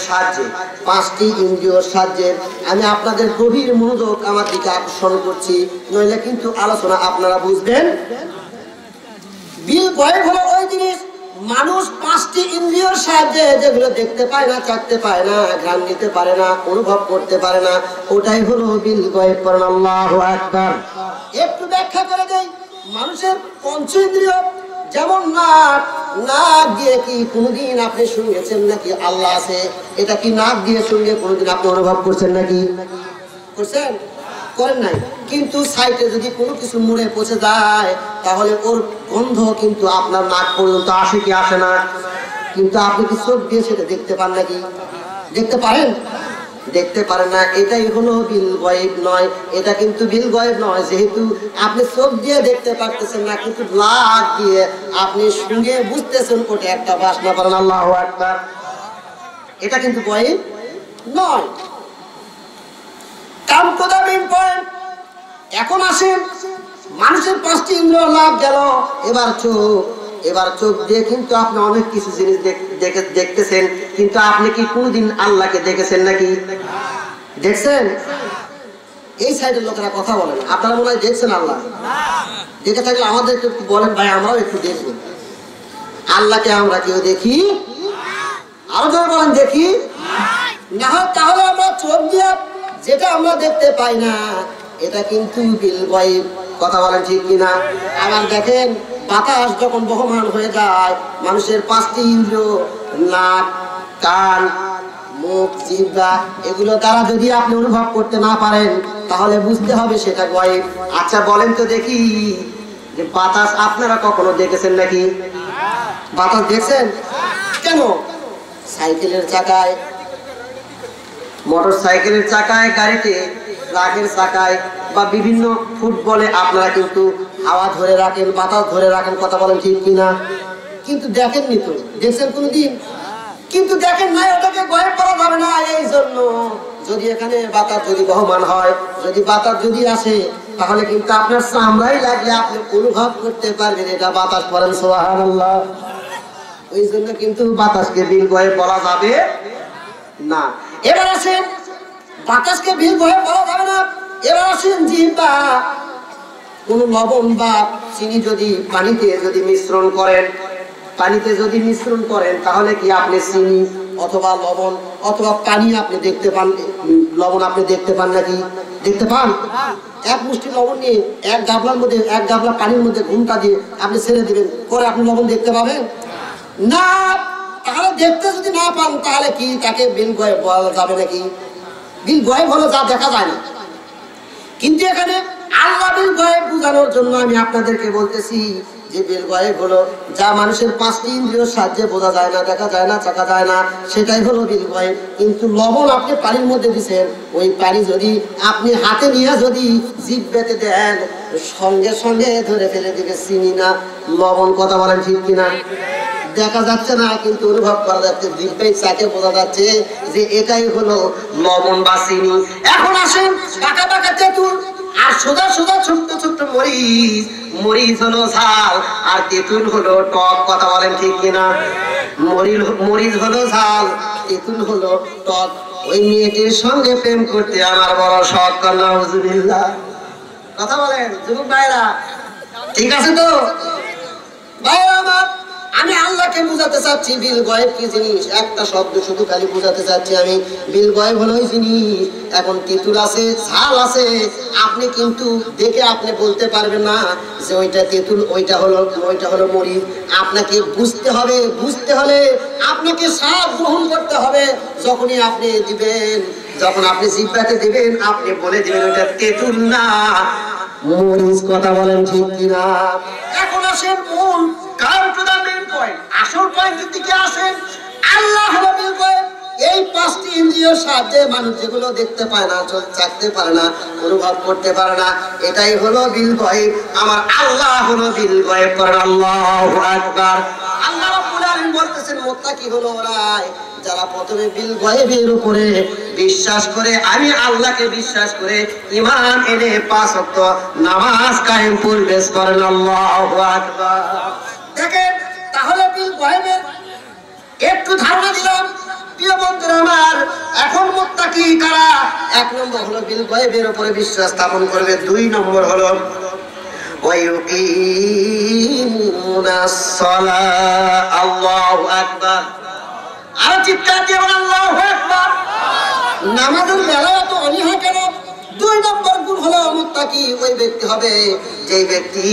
সাহায্যে আমি আপনাদের গভীর মনোযোগ আমার দিকে আকর্ষণ করছি, নইলে কিন্তু আলোচনা আপনারা বুঝবেন। বিল গায়ব হলো ওই জিনিস, মানুষ 5টি ইন্দ্রিয়র সাহায্যে, যেগুলো দেখতে পায় না, চাখতে পায় না, ঘ্রাণ নিতে পারে না, অনুভব করতে পারে না, ওটাই হলো বিল গায়ব, বলেন আল্লাহু আকবার। একটু ব্যাখ্যা করে দেই। মানুষের পঞ্চেন্দ্রিয়, যেমন নাক দিয়ে কি কোনদিন আপনি শুনেছেন নাকি আল্লাহ আছে? এটা কি নাক দিয়ে শুনে কোনদিন আপনি অনুভব করছেন নাকি? করছেন? করেন নাই। কিন্তু সাইটে যদি কোনো কিছু মুড়ে পচে যায়, তাহলে ওর গন্ধ কিন্তু আপনার নাক পর্যন্ত আসে কি আসে না? কিন্তু আপনি কি চোখ দিয়ে সেটা দেখতে পান নাকি? দেখতে পারেন? দেখতে পারেন না। এটাই হলো বিল গায়ব নয়, এটা কিন্তু বিল গায়ব নয়, যেহেতু আপনি চোখ দিয়ে দেখতে পারতেছেন না, কিন্তু নাক দিয়ে আপনি শুনে বুঝতেছেন ওটা একটা বাসনা, করেন আল্লাহু আকবার। এটা কিন্তু গায়ব নয়। Come to the main point. এখন আসেন, মানুষের 5টি ইন্দ্রিয় লাভ গেল, এবার চোখ দিয়ে কিন্তু আপনি অনেক কিছু জিনিস দেখতেছেন, কিন্তু আপনি কি কোনদিন আল্লাহকে দেখেছেন নাকি? দেখছেন? এই সাইডের লোকেরা কথা বলেন, আপনারা মনে হয় দেখছেন আল্লাহ? দেখে থাকলে আমাদের একটু বলেন ভাই, আমরাও একটু দেখব। আল্লাহকে আমরা কেউ দেখি? আরো জোরে বলেন, দেখি না? তাহলে আমরা চোখ দিয়ে যেটা আমরা দেখতে পাই না, এটা কিন্তু বিল গায়ব, কথা বলেন ঠিক কিনা? আবার দেখেন, বাতাস যখন বহমান হয়ে যায়, মানুষের 5টি ইন্দ্রিয়, নাক, কান, মুখ, জিহ্বা, এগুলো দ্বারা যদি আপনি অনুভব করতে না পারেন, তাহলে বুঝতে হবে সেটা গায়ব। আচ্ছা বলেন তো দেখি, যে বাতাস আপনারা কখনো দেখেছেন নাকি? বাতাস দেখছেন? কেন? সাইকেলের চাকায়, মোটর সাইকেলের চাকায়, গাড়িতে, ট্রাকের চাকায়, বা বিভিন্ন ফুটবলে আপনারা কিন্তু হাওয়া ধরে রাখেন, বাতাস ধরে রাখেন, কথা বলেন ঠিক কিনা? কিন্তু দেখেননি তো, দেখছেন কোনদিন? কিন্তু দেখেন না, ওটাকে গায়ব করা যাবে না। এই জন্য যদি এখানে বাতাস যদি বহমান হয়, যদি বাতাস যদি আসে, তাহলে কিন্তু আপনার চামড়াই লাগলে আপনি অনুভব করতে পারবেন এটা বাতাস। পড়েন সুবহানাল্লাহ। ওই জন্য কিন্তু বাতাসকে বিল বয়ে বলা যাবে না। এবার আসেন, বাতাসকে বিল বয়ে বলা যাবে না। এবার আসেন, জিহ্বা কোন লবণ বা চিনি যদি পানিতে যদি মিশ্রণ করেন, পানিতে যদি মিশ্রণ করেন, তাহলে কি আপনি চিনি অথবা লবণ অথবা পানি আপনি দেখতে পান? লবণ আপনি দেখতে পান নাকি? দেখতে পান? এক মুষ্টি লবণ নিয়ে এক গাবলার মধ্যে, এক গাবলা পানির মধ্যে ঘুমটা দিয়ে আপনি ছেড়ে দিবেন, পরে আপনি লবণ দেখতে পাবেন না। তাহলে দেখতে যদি না পান, তাহলে কি তাকে বিল গয়েব বলা যাবে নাকি? বিল গয়েব হলো যা দেখা যায় না। কিন্তু এখানে আল্লাহ বিল গয়েব বোঝানোর জন্য আমি আপনাদেরকে বলতেছি যে বিল গয়েব হলো যা মানুষের পাঁচটি ইন্দ্রিয়ের সাহায্যে বোঝা যায় না, দেখা যায় না, চাকা যায় না, সেটাই হলো বিল গয়েব। কিন্তু লবণ আপনি পানির মধ্যে দিচ্ছেন, ওই পানি যদি আপনি হাতে নিয়ে যদি জিহ্বাতে দেন, সঙ্গে সঙ্গে ধরে ফেলে দিবে চিনি না লবণ। কথা বলেন ঠিক কিনা? দেখা যাচ্ছে না, কিন্তু অনুভব করা যাচ্ছে, জিহ্বায় চাকে বোঝা যাচ্ছে যে এটাই হলো লবণ বা চিনি। এখন আসেন, বাঁকা বাঁকা তেঁতুল আর সোজা সোজা ছোট্ট ছোট্ট মরিচ। মরিচ হলো ঝাল আর তেঁতুল হলো টক। কথা বলেন ঠিক কিনা? মরিচ হলো ঝাল, তেঁতুল হলো টক। ওই মেয়েটির সঙ্গে প্রেম করতে আমার বড় শখ। নাউজুবিল্লাহ। কথা বলেন যুবক ভাইরা, ঠিক আছে তো? ভাইরা আমার, আমি আল্লাহকে বুঝাতে চাচ্ছি বিল গয়েব কি জিনিস। একটা শব্দ শুধু খালি বুঝাতে চাচ্ছি আমি, বিল গয়েব হলো ওই জিনিস। এখন তেঁতুল আছে, ঝাল আছে, আপনি কিন্তু দেখে আপনি বলতে পারবেন না যে ওইটা তেঁতুল, ওইটা হলো মরিচ। আপনাকে বুঝতে হবে। বুঝতে হলে আপনাকে স্বাদ গ্রহণ করতে হবে। যখনই আপনি দিবেন, যখন আপনি জিহ্বাতে দিবেন, আপনি বলে দিবেন ওইটা তেঁতুল না মরিচ। কথা বলেন ঠিক কিনা? এখন আসেন মূল কারণ, আসল পয়েন্টের দিকে আসেন। আল্লাহ হলো বিল গয়েব। এই পাঁচটি ইন্দ্রিয়ের সাহায্যে মানুষ যেগুলো দেখতে পায় না, চাকতে পারে না, অনুভব করতে পারে না, এটাই হলো বিল গয়েব। আমার আল্লাহ হলো বিল গয়েব। করেন আল্লাহু আকবার। আল্লাহ রাব্বুল আলামিন বলতেছেন, মুত্তাকি হলো ওরাই যারা প্রথমে বিল গয়েবের উপরে বিশ্বাস করে, আমি আল্লাহকে বিশ্বাস করে ঈমান এনে 5 ওয়াক্ত নামাজ কায়েম করবে। করেন আল্লাহু আকবার। দেখেন, তাহলে বিল গয়েবের একটু ধারণা দিলাম। প্রিয় বন্ধুরা আমার, এখন মুত্তাকি কারা? 1 নম্বর হলো বিল গয়েবের উপরে বিশ্বাস স্থাপন করবে। 2 নম্বর হলো ওয়ায়ুকিমুনাস সালাহ। আল্লাহু আকবার। আর চিৎকার দিয়ে বলেন আল্লাহু আকবার। নামাজের বেলায় এত অনীহা কেন? 2 নম্বর গুণ হলো মুত্তাকি ওই ব্যক্তি হবে যে ব্যক্তি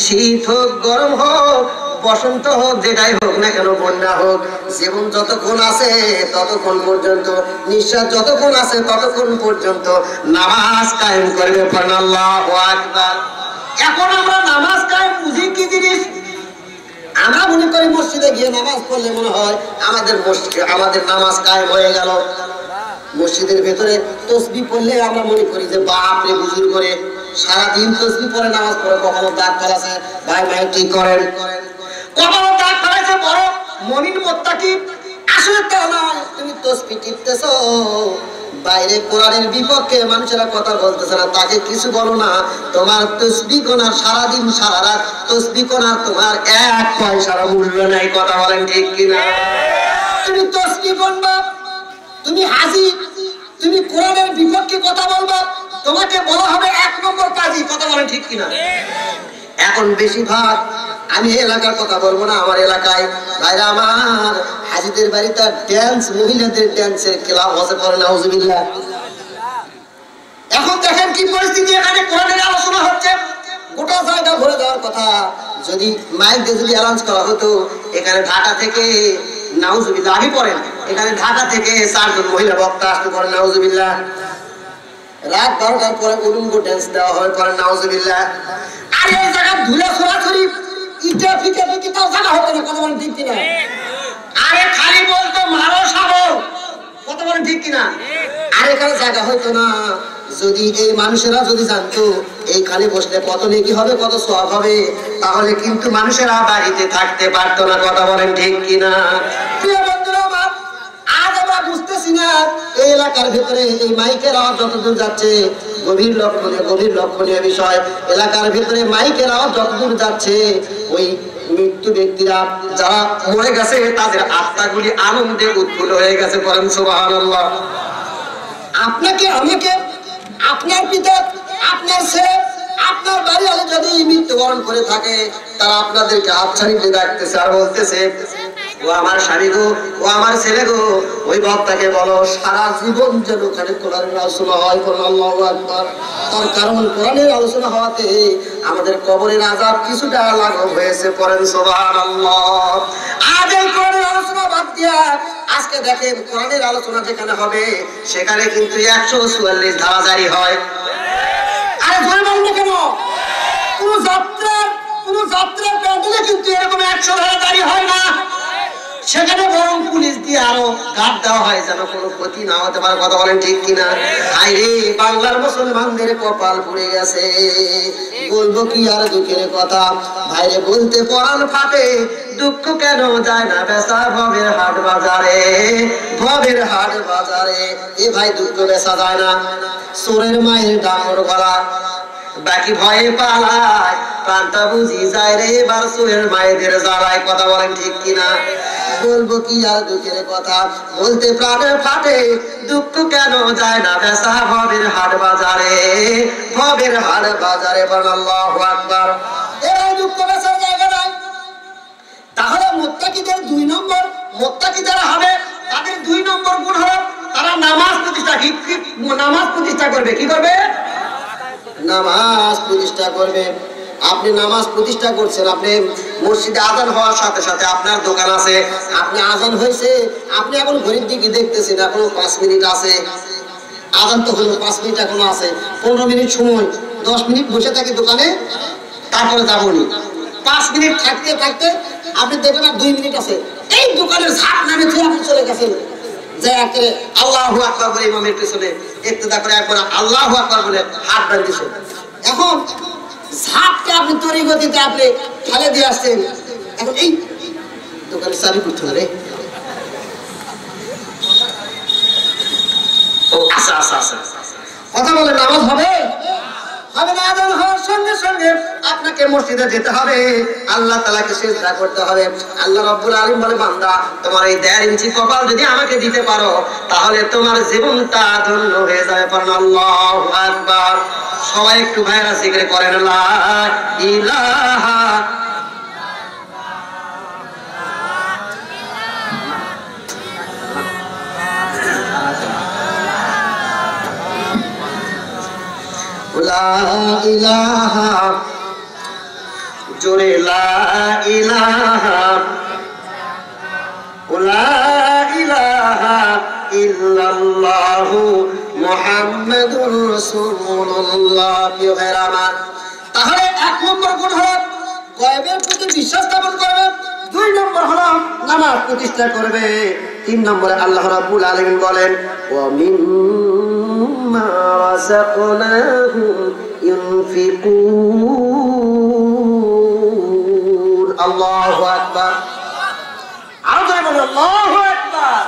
শীত হোক, গরম হোক, বসন্ত হোক, যেটাই হোক না কেন, বন্যা হোক, জীবন যতক্ষণ আছে ততক্ষণ পর্যন্ত, নিঃশ্বাস যতক্ষণ আছে ততক্ষণ পর্যন্ত নামাজ কায়েম করবে। আল্লাহু আকবার। এখন আমরা নামাজ কায়েম বুঝি কি জিনিস? আমরা মনে করি মসজিদে গিয়ে নামাজ পড়লে মনে হয় আমাদের নামাজ কায়েম হয়ে গেল। মসজিদের ভেতরে তসবিহ পড়লে আমরা মনে করি যে বাপরে বুজুর করে সারাদিন তসবিহ পড়ে নামাজ পড়ে, কখনো দাঁত ফেলাছে, ভাই ভাই ঠিক করেন, কখনো দাঁত ফেলাছে বড় মুমিন মুত্তাকি। আসলে তা নয়। তুমি তসবিহ টিপতেছো, বাইরে কোরআনের বিপক্ষে মানুষেরা কথা বলতেছে না, তাকে কিছু বলো না। তোমার তসবিহ গোনার সারাদিন সারা রাত তসবিহ গোনার তোমার 1 পয়সার মূল্য নাই। কথা বলেন ঠিক কিনা? তুমি তসবিহ গুনবা, তুমি হাজি, তুমি কোরআনের বিপক্ষে কথা বলবা, তোমাকে বলা হবে 1 নম্বর কাজী। কথা বলেন ঠিক কিনা? এখন বেশিরভাগ, আমি এলাকার কথা বলবো না, আমার এলাকায় ভাইরা আমার হাজিদের বাড়িতে ড্যান্স, মহিলাদের ড্যান্সের ক্লাব হচ্ছে। পড়ে নাউজুবিল্লাহ। এখন দেখেন কি পরিস্থিতি, এখানে কোরআনের আলোচনা হচ্ছে, গোটা জায়গা ভরে যাওয়ার কথা। যদি মাইক দিয়ে যদি অ্যানাউন্স করা হতো, এখানে ঢাকা থেকে নাউজুবিল্লাহ, আমি পড়েন, এখানে ঢাকা থেকে 4 জন মহিলা বক্তা আসতে পারে। নাউজুবিল্লাহ। রাত 12টার পরে উলুঙ্গ ড্যান্স দেওয়া হয়। পরে নাউজুবিল্লাহ। আর এই জায়গা ধুলা ছড়াছড়ি, ইটা ফিকে ফিকে তাও জায়গা হতো না। কথা বলেন ঠিক কিনা? আরে খালি বলতো মারো সাবো। কথা বলেন ঠিক কিনা? আর এখানে জায়গা হইতো না। যদি এই মানুষেরা যদি জানতো এইখানে বসলে কত নেকি হবে, কত সওয়াব হবে, তাহলে কিন্তু মানুষেরা বাড়িতে থাকতে পারতো না। কথা বলেন ঠিক কিনা? প্রিয় বন্ধুরা আমার, আজ আমরা বুঝতেছি না এই এলাকার ভিতরে এই মাইকের আওয়াজ যতদূর যাচ্ছে, গভীর লক্ষণীয় বিষয়, এলাকার ভিতরে মাইকের আওয়াজ যতদূর যাচ্ছে, ওই মৃত্যু ব্যক্তিরা যারা মরে গেছে তাদের আত্মাগুলি আনন্দে উৎফুল্ল হয়ে গেছে। বলেন সুবহানাল্লাহ। আপনাকে আমাকে, আপনার পিতা, আপনার ছেলে, আপনার বাড়ি আলে যদি মৃত্যুবরণ করে থাকে, তারা আপনাদেরকে হাতছানি দিয়ে ডাকতেছে আর বলতেছে, ও আমার স্বামী গো, ও আমার ছেলে গো, ওই বক্তাকে বলো সারা জীবন যেন ওখানে কোরআনের আলোচনা হয়। আল্লাহু আকবার। তার কারণ কোরআনের আলোচনা হওয়াতে আমাদের কবরের আযাব কিছুটা লাঘব হয়েছে। পড়েন সুবহানাল্লাহ। আজ এই কোরআনের আলোচনা বাদ দিয়া আজকে দেখেন কোরআনের আলোচনা যেখানে হবে সেখানে কিন্তু 144 ধারা জারি হয়। আরে জোরে বলুন না কেন? কোন যাত্রার প্যান্ডেলে কিন্তু এরকম 100 ধারা জারি হয় না। সেখানে বরং পুলিশ দিয়ে আরো গার্ড দেওয়া হয় যেন কোনো ক্ষতি না হতে পারে। কথা বলেন ঠিক কিনা? আরে বাংলার মুসলমানদের কপাল পুড়ে গেছে। বলবো কি আর দুঃখের কথা, ভাইরে বলতে পরাণ ফাটে, দুঃখ কেন যায় না বেচা ভবের হাট বাজারে, ভবের হাট বাজারে। এ ভাই দুঃখ বেচা যায় না। চোরের মায়ের ডাঙর গলা বাকি ভয়ে পালায়, প্রাণটা বুঝি যায় রে এবার চোরের মায়েদের জ্বালায়। কথা বলেন ঠিক কিনা? বলবো কি আর দুঃখের কথা, বলতে প্রাণে ফাটে, দুঃখ কেন যায় না বেচা ভবের হাট বাজারে, ভবের হাট বাজারে। বলেন আল্লাহু আকবার। এরাই দুঃখ বেচার জায়গা নাই। তাহলে মুত্তাকিদের 2 নম্বর, মুত্তাকি যারা হবে তাদের 2 নম্বর গুণ হলো তারা নামাজ প্রতিষ্ঠা করবে। কি করবে? নামাজ প্রতিষ্ঠা করবে। আপনি নামাজ প্রতিষ্ঠা করছেন, আপনি মসজিদে আজান হওয়ার সাথে সাথে আপনার দোকান আছে, আপনি আজান হয়েছে, আপনি এখন ঘড়ির দিকে দেখতেছেন এখনো 5 মিনিট আছে, আজান তো হলো 5 মিনিট এখনো আছে, 15 মিনিট সময়, 10 মিনিট বসে থাকি দোকানে, তারপরে যাবনি। 5 মিনিট থাকতে থাকতে আপনি দেখবেন আর 2 মিনিট আছে, এই দোকানের ঝাঁপ নামে থেকে আপনি চলে গেছেন, যে একেবারে আল্লাহু আকবার বলে ইমামের পিছনে ইক্তেদা করে একবার আল্লাহু আকবার বলে হাত বাঁধছেন। এখন ঝাঁপটা আপনি তরি গতিতে আপনি ঠেলে দিয়ে আসছেন, এখন এই দোকানে চাবি করতে হবে। কথা বলে নামাজ হবে? হবে না। আযান হওয়ার সঙ্গে সঙ্গে আপনাকে মসজিদে যেতে হবে, আল্লাহ তাআলাকে সিজদা করতে হবে। আল্লাহ রাব্বুল আলামিন বলে, বান্দা তোমার এই 1.5 ইঞ্চি কপাল যদি আমাকে দিতে পারো তাহলে তোমার জীবনটা ধন্য হয়ে যাবে। পড়ুন আল্লাহু আকবার। সবাই একটু ভাইরা জিকির করেন লা ইলাহা লা ইলাহা, জোরে লা ইলাহা, লা ইলাহা ইল্লাল্লাহু মুহাম্মাদুর রাসূলুল্লাহ। প্রিয় ভাইরা আমার, তাহলে 1 নম্বর গুণ হলো গায়বের প্রতি বিশ্বাস স্থাপন করবে, 2 নম্বর হলো নামাজ প্রতিষ্ঠা করবে, 3 নম্বরে আল্লাহ রাব্বুল আলামিন বলেন ওয়া মিম্মা রাযাকনাহুম ইউনফিকুন। আল্লাহু আকবার। আরো জোরে বলুন আল্লাহু আকবার।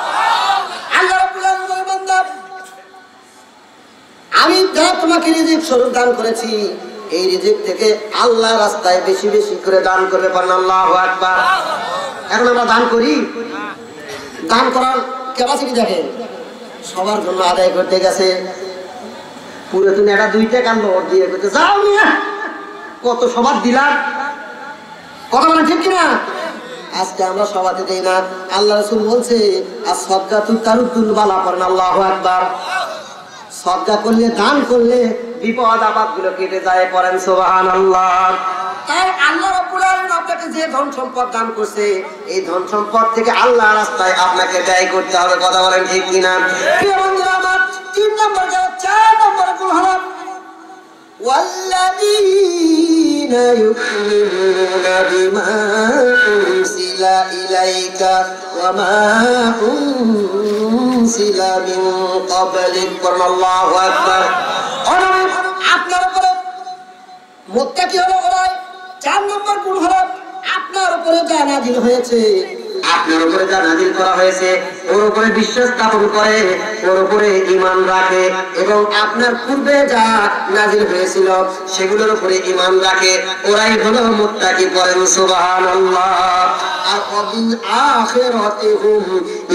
আল্লাহ রাব্বুল আলামিন বলেন, বান্দা আমি যা তোমাকে রিজিক স্বরূপ দান করেছি, এই রিজিক থেকে আল্লাহর রাস্তায় বেশি বেশি করে দান করবে। বলেন আল্লাহু আকবার। এখন আমরা দান করি, দান করার ক্যাপাসিটি দেখেন, সবার জন্য আদায় করতে গেছে পুরো তুমি একটা 2 টাকা নোট দিয়ে করতে যাও নিয়ে কত সবার দিলাম। কথা বলেন ঠিক কিনা? আজকে আমরা সবাতে দেই না। আল্লাহ রাসূল বলছে আর সাদকাতু তারুদ্দুল বালা। পড়েন আল্লাহু আকবার। সদকা করলে, দান করলে বিপদ আপদ গুলো কেটে যায়। পড়েন সুবহানাল্লাহ। তাই আল্লাহ রাব্বুল আলামিন আপনাকে যে ধন সম্পদ দান করছে, এই ধন সম্পদ থেকে আল্লাহর রাস্তায় আপনাকে ব্যয় করতে হবে। কথা বলেন ঠিক কিনা? প্রিয় বন্ধুরা আমার, 3 নম্বর গেল, 4 নম্বর গুণ হলো ওয়াল্লাযীনা ইউমিনুনা বিমা উনজিলা ইলাইকা ওয়া মা উনজিলা মিন ক্বাবলিক। আল্লাহু আকবার। আপনার উপরে মুত্তাকি হলো ওরাই। 4 নম্বর গুণ হলো আপনার উপরে যা নাযিল হয়েছে আপনার উপরে যা নাযিল করা হয়েছে ওর উপরে বিশ্বাস স্থাপন করে, ওর উপরে ঈমান রাখে এবং আপনার পূর্বে যা নাযিল হয়েছিল সেগুলোর উপরে ঈমান রাখে, ওরাই হলো মুত্তাকি। পড়েন সুবহানাল্লাহ। আর ওয়াবিল আখিরাতি হুম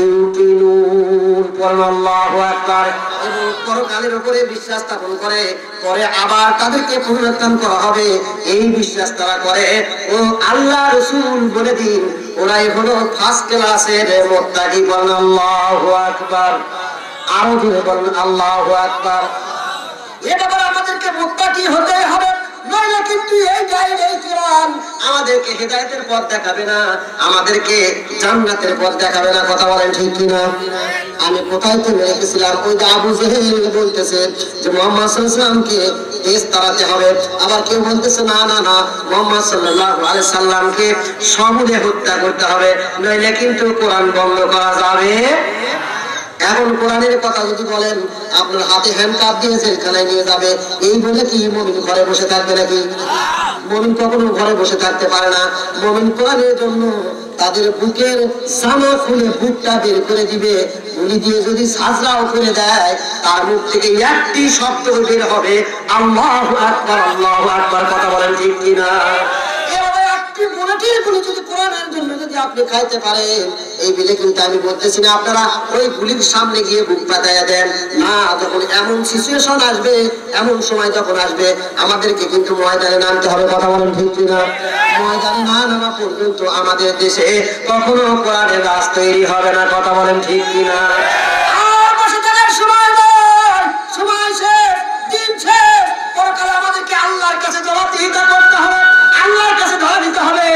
ইউকিনুন। পড়েন আল্লাহু আকবার। এবং পরকালের উপরে বিশ্বাস স্থাপন করে, পরে আবার তাদেরকে পুনরুত্থান করা হবে, এই বিশ্বাস তারা করে। ও আল্লাহ রাসূল বলে দিন ওরাই হলো ফার্স্ট ক্লাসের মুত্তাকি। বলেন আল্লাহু আকবার। আরো জোরে বলেন আল্লাহু আকবার। এটা বলে আমাদেরকে মুত্তাকি হতে হবে, নইলে কিন্তু এই গাইড এই কোরআন আমাদেরকে হেদায়েতের পথ দেখাবে না, আমাদেরকে জান্নাতের পথ দেখাবে না। কথা বলেন ঠিক কি না? আমি কোথায় তো রেখেছিলাম, ওই যে আবু জেহেল বলতেছে যে মুহাম্মদ সাল্লাল্লাহু আলাইহি সাল্লামকে দেশ তাড়াতে হবে, আবার কেউ বলতেছে না না না মুহাম্মদ সাল্লাল্লাহু আলাইহি সাল্লামকে সমূলে হত্যা করতে হবে, নইলে কিন্তু কোরআন বন্ধ করা যাবে। এখন কোরআনের কথা যদি বলেন আপনার হাতে হ্যান্ডকাপ দিয়ে জেলখানায় নিয়ে যাবে, এই বলে কি মুমিন ঘরে বসে থাকবে নাকি? মুমিন কখনো ঘরে বসে থাকতে পারে না। মুমিন কোরআনের জন্য তাদের বুকের জামা খুলে বুকটা বের করে দিবে, গুলি দিয়ে যদি সাজরাও করে দেয় তার মুখ থেকে একটি শব্দ বের হবে, আল্লাহু আকবার আল্লাহু আকবার। কথা বলেন ঠিক কিনা? যদি কোরআনের জন্য যদি আপনি খাইতে পারেন, এই বিলে কিন্তু আমি বলতেছি না আপনারা ওই গুলির সামনে গিয়ে বুক পাতায়া দেন না। যখন এমন সিচুয়েশন আসবে, এমন সময় যখন আসবে, আমাদেরকে কিন্তু ময়দানে নামতে হবে। কথা বলেন ঠিক কিনা? ময়দানে না নামা পর্যন্ত আমাদের দেশে কখনো কোরআনের রাজ তৈরি হবে না। কথা বলেন ঠিক কিনা? আর বসে থাকার সময় নয়, সময় শেষ, দিন শেষ। পরকালে আমাদেরকে আল্লাহর কাছে জবাবদিহিতা করতে হবে, আল্লাহর কাছে ধরা দিতে হবে।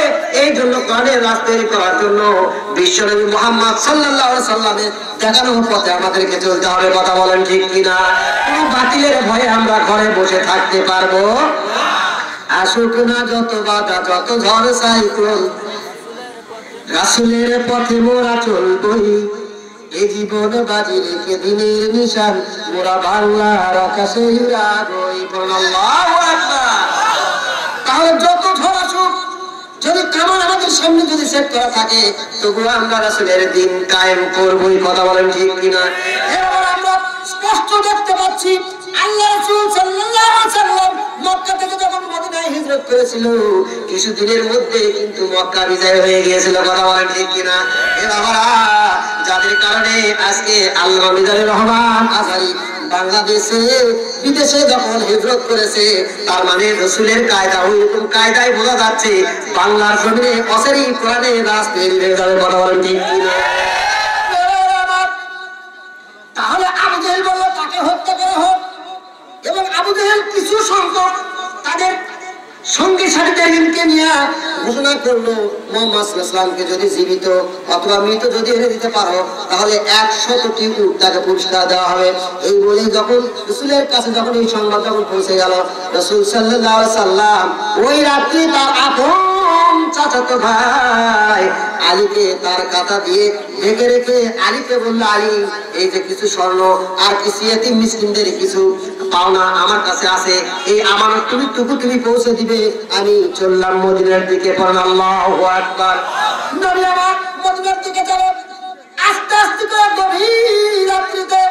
এই জন্য কোরআনের রাজ তৈরি করার জন্য বিশ্বনবী মুহাম্মদ সাল্লাল্লাহু আলাইহি সাল্লামের দেখানো পথে আমাদেরকে চলতে হবে। কথা বলেন ঠিক কিনা? কোন বাতিলের ভয়ে আমরা ঘরে বসে থাকতে পারবো? আসুক না যত বাধা, যত ঝড় সাইক্লোন, রাসূলের পথে মোরা চলবই, এই জীবন বাজি রেখে দিনের নিশান মোরা বাংলার আকাশে উড়াবই। আল্লাহু আকবার। তাহলে যত ঝড় আসুক, যদি কামান আমাদের সামনে যদি সেট করা থাকে, তবুও আমরা রাসূলের দিন কায়েম করবই। কথা বলেন ঠিক কিনা? এবার আমরা স্পষ্ট দেখতে পাচ্ছি আল্লাহ রাসূল সাল্লাল্লাহু আলাইহি সাল্লাম মক্কা থেকে যখন মদিনায় হিজরত করেছিল, কিছুদিনের মধ্যে কিন্তু মক্কা বিজয় হয়ে গিয়েছিল। কথা বলেন ঠিক কিনা? এ বাবারা, যাদের কারণে আজকে আল্লামা মিজানুর রহমান আজহারী বাংলাদেশে বিদেশে যখন হিজরত করেছে, তার মানে রাসূলের কায়দা ওইরকম কায়দায় বোঝা যাচ্ছে বাংলার জমিনে অসেরি কোরআনের রাজ তৈরি হয়ে যাবে। কথা বলেন ঠিক কিনা? তাহলে আবু জেহেল বলল তাকে হত্যা করা হোক, এবং আবু জেহেল কিছু সংখ্যক তাদের সঙ্গী সাথীদেরকে নিয়ে ঘোষণা করলো মুহাম্মদ সাল্লাল্লাহু আলাইহি ওয়াসাল্লামকে যদি জীবিত অথবা মৃত যদি এনে দিতে পারো তাহলে 100টি উট তাকে পুরস্কার দেওয়া হবে। এই বলে যখন রাসূলের কাছে যখন এই সংবাদ যখন পৌঁছে গেল, রাসূল সাল্লাল্লাহু আলাইহি ওয়াসাল্লাম ওই রাত্রি তার আপন চাচাতো ভাই আলীকে তার কাঁথা দিয়ে ঢেকে রেখে আলীকে বলল, আলী এই যে কিছু স্বর্ণ আর কিছু ইয়েতিম মিসকিনদের কিছু পাওনা আমার কাছে আছে, এই আমানত তুমি পৌঁছে দিবে, আমি চললাম মদিনার দিকে। পড়েন আল্লাহু আকবার। নবী আমার মদিনার দিকে চলে, আস্তে আস্তে করে গভীর রাত্রিতে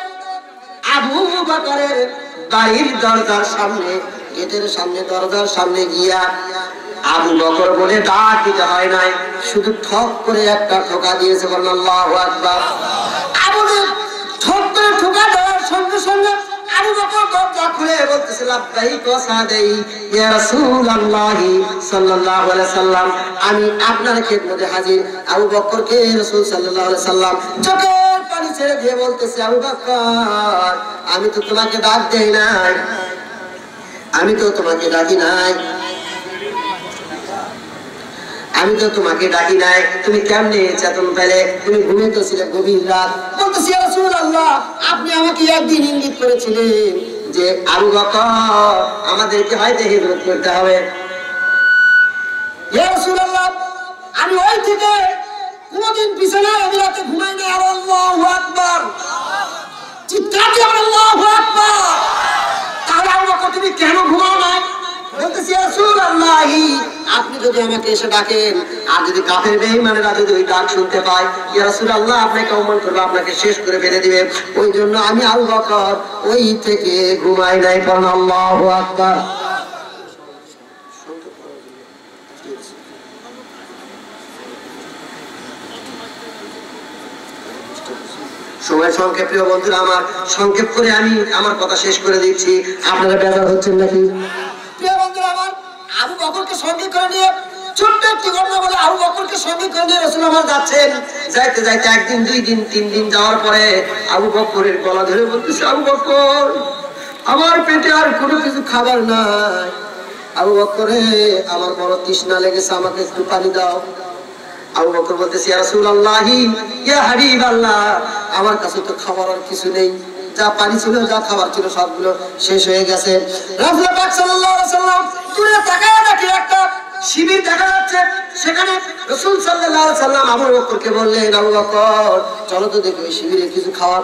আবু বকরের বাড়ির দরজার সামনে, গেটের সামনে, দরজার সামনে গিয়া আবু বকর বলে ডাক দিতে হয় নাই, শুধু ঠক করে একটা ঠোকা দিয়েছে। বলেন আল্লাহু আকবার। আবু ঠক করে ঠোকা দেওয়ার সঙ্গে সঙ্গে আবু বকর দরজা খুলে বলতেছে, লাব্বাইক ওয়া সাদাই ইয়া রাসূলুল্লাহি সাল্লাল্লাহু আলাইহি সাল্লাম, আমি আপনার খেদমতে হাজির। আবু বকরকে রাসূল সাল্লাল্লাহু আলাইহি সাল্লাম চোখের পানি ছেড়ে দিয়ে বলতেছে, আবু বকর আমি তো তোমাকে ডাক দেই নাই, আমি তো তোমাকে ডাকি নাই, আমি তো তোমাকে ডাকি নাই, তুমি কেমনে চেতন পেলে? তুমি ঘুমিয়েছিলে গভীর রাত। বলতেছি, ইয়া রাসূলুল্লাহ আপনি আমাকে একদিন ইঙ্গিত করেছিলেন যে আবু বকর আমাদেরকে হয়তো হিজরত করতে হবে। ইয়া রাসূলুল্লাহ আমি ওই থেকে কোনদিন বিছানায় আমি রাতে ঘুমাই না। আল্লাহু আকবার। চিৎকার দিয়ে আল্লাহু আকবার। তাহলে আবু বকর তুমি কেন ঘুমাও না? বলতেছি, ইয়া রাসূলুল্লাহ আপনি যদি আমাকে এসে ডাকেন, আর যদি কাফের বেঈমানেরা যদি ওই ডাক শুনতে পায়, ইয়া রাসূলুল্লাহ আপনাকে অপমান করবে, আপনাকে শেষ করে ফেলে দিবে। ওই জন্য আমি আবু বকর ওই থেকে ঘুমাই নাই। কারণ আল্লাহু আকবার। সময় সংক্ষেপ, প্রিয় বন্ধুরা আমার, সংক্ষেপ করে আমি আমার কথা শেষ করে দিচ্ছি, আপনারা বেজার হচ্ছেন নাকি? প্রিয় বন্ধুরা আমার, আবু বকরকে সঙ্গে করে নিয়ে ছোট্ট একটি ঘটনা বলে, আবু বকরকে সঙ্গে করে নিয়ে রাসূল আমার যাচ্ছেন। যাইতে যাইতে একদিন, 2 দিন, 3 দিন যাওয়ার পরে আবু বকরের গলা ধরে বলতেছে, আবু বকর আমার পেটে আর কোনো কিছু খাবার নাই। আবু বকরে আমার বড় তৃষ্ণা লেগেছে, আমাকে একটু পানি দাও। আবু বকর বলতেছে, ইয়া রাসূলুল্লাহ ইয়া হাবিবাল্লাহ, আমার কাছে তো খাবার আর কিছু নেই, যা পানি ছিল যা খাবার ছিল সবগুলো শেষ হয়ে গেছে। রাসূল পাক সাল্লাল্লাহু আলাইহি সাল্লাম দূরে তাকায় দেখে একটা শিবির দেখা যাচ্ছে। সেখানে রাসূল সাল্লাল্লাহু আলাইহি সাল্লাম আবু বকরকে বললেন, আবু বকর চলো তো দেখি ওই শিবিরে কিছু খাওয়া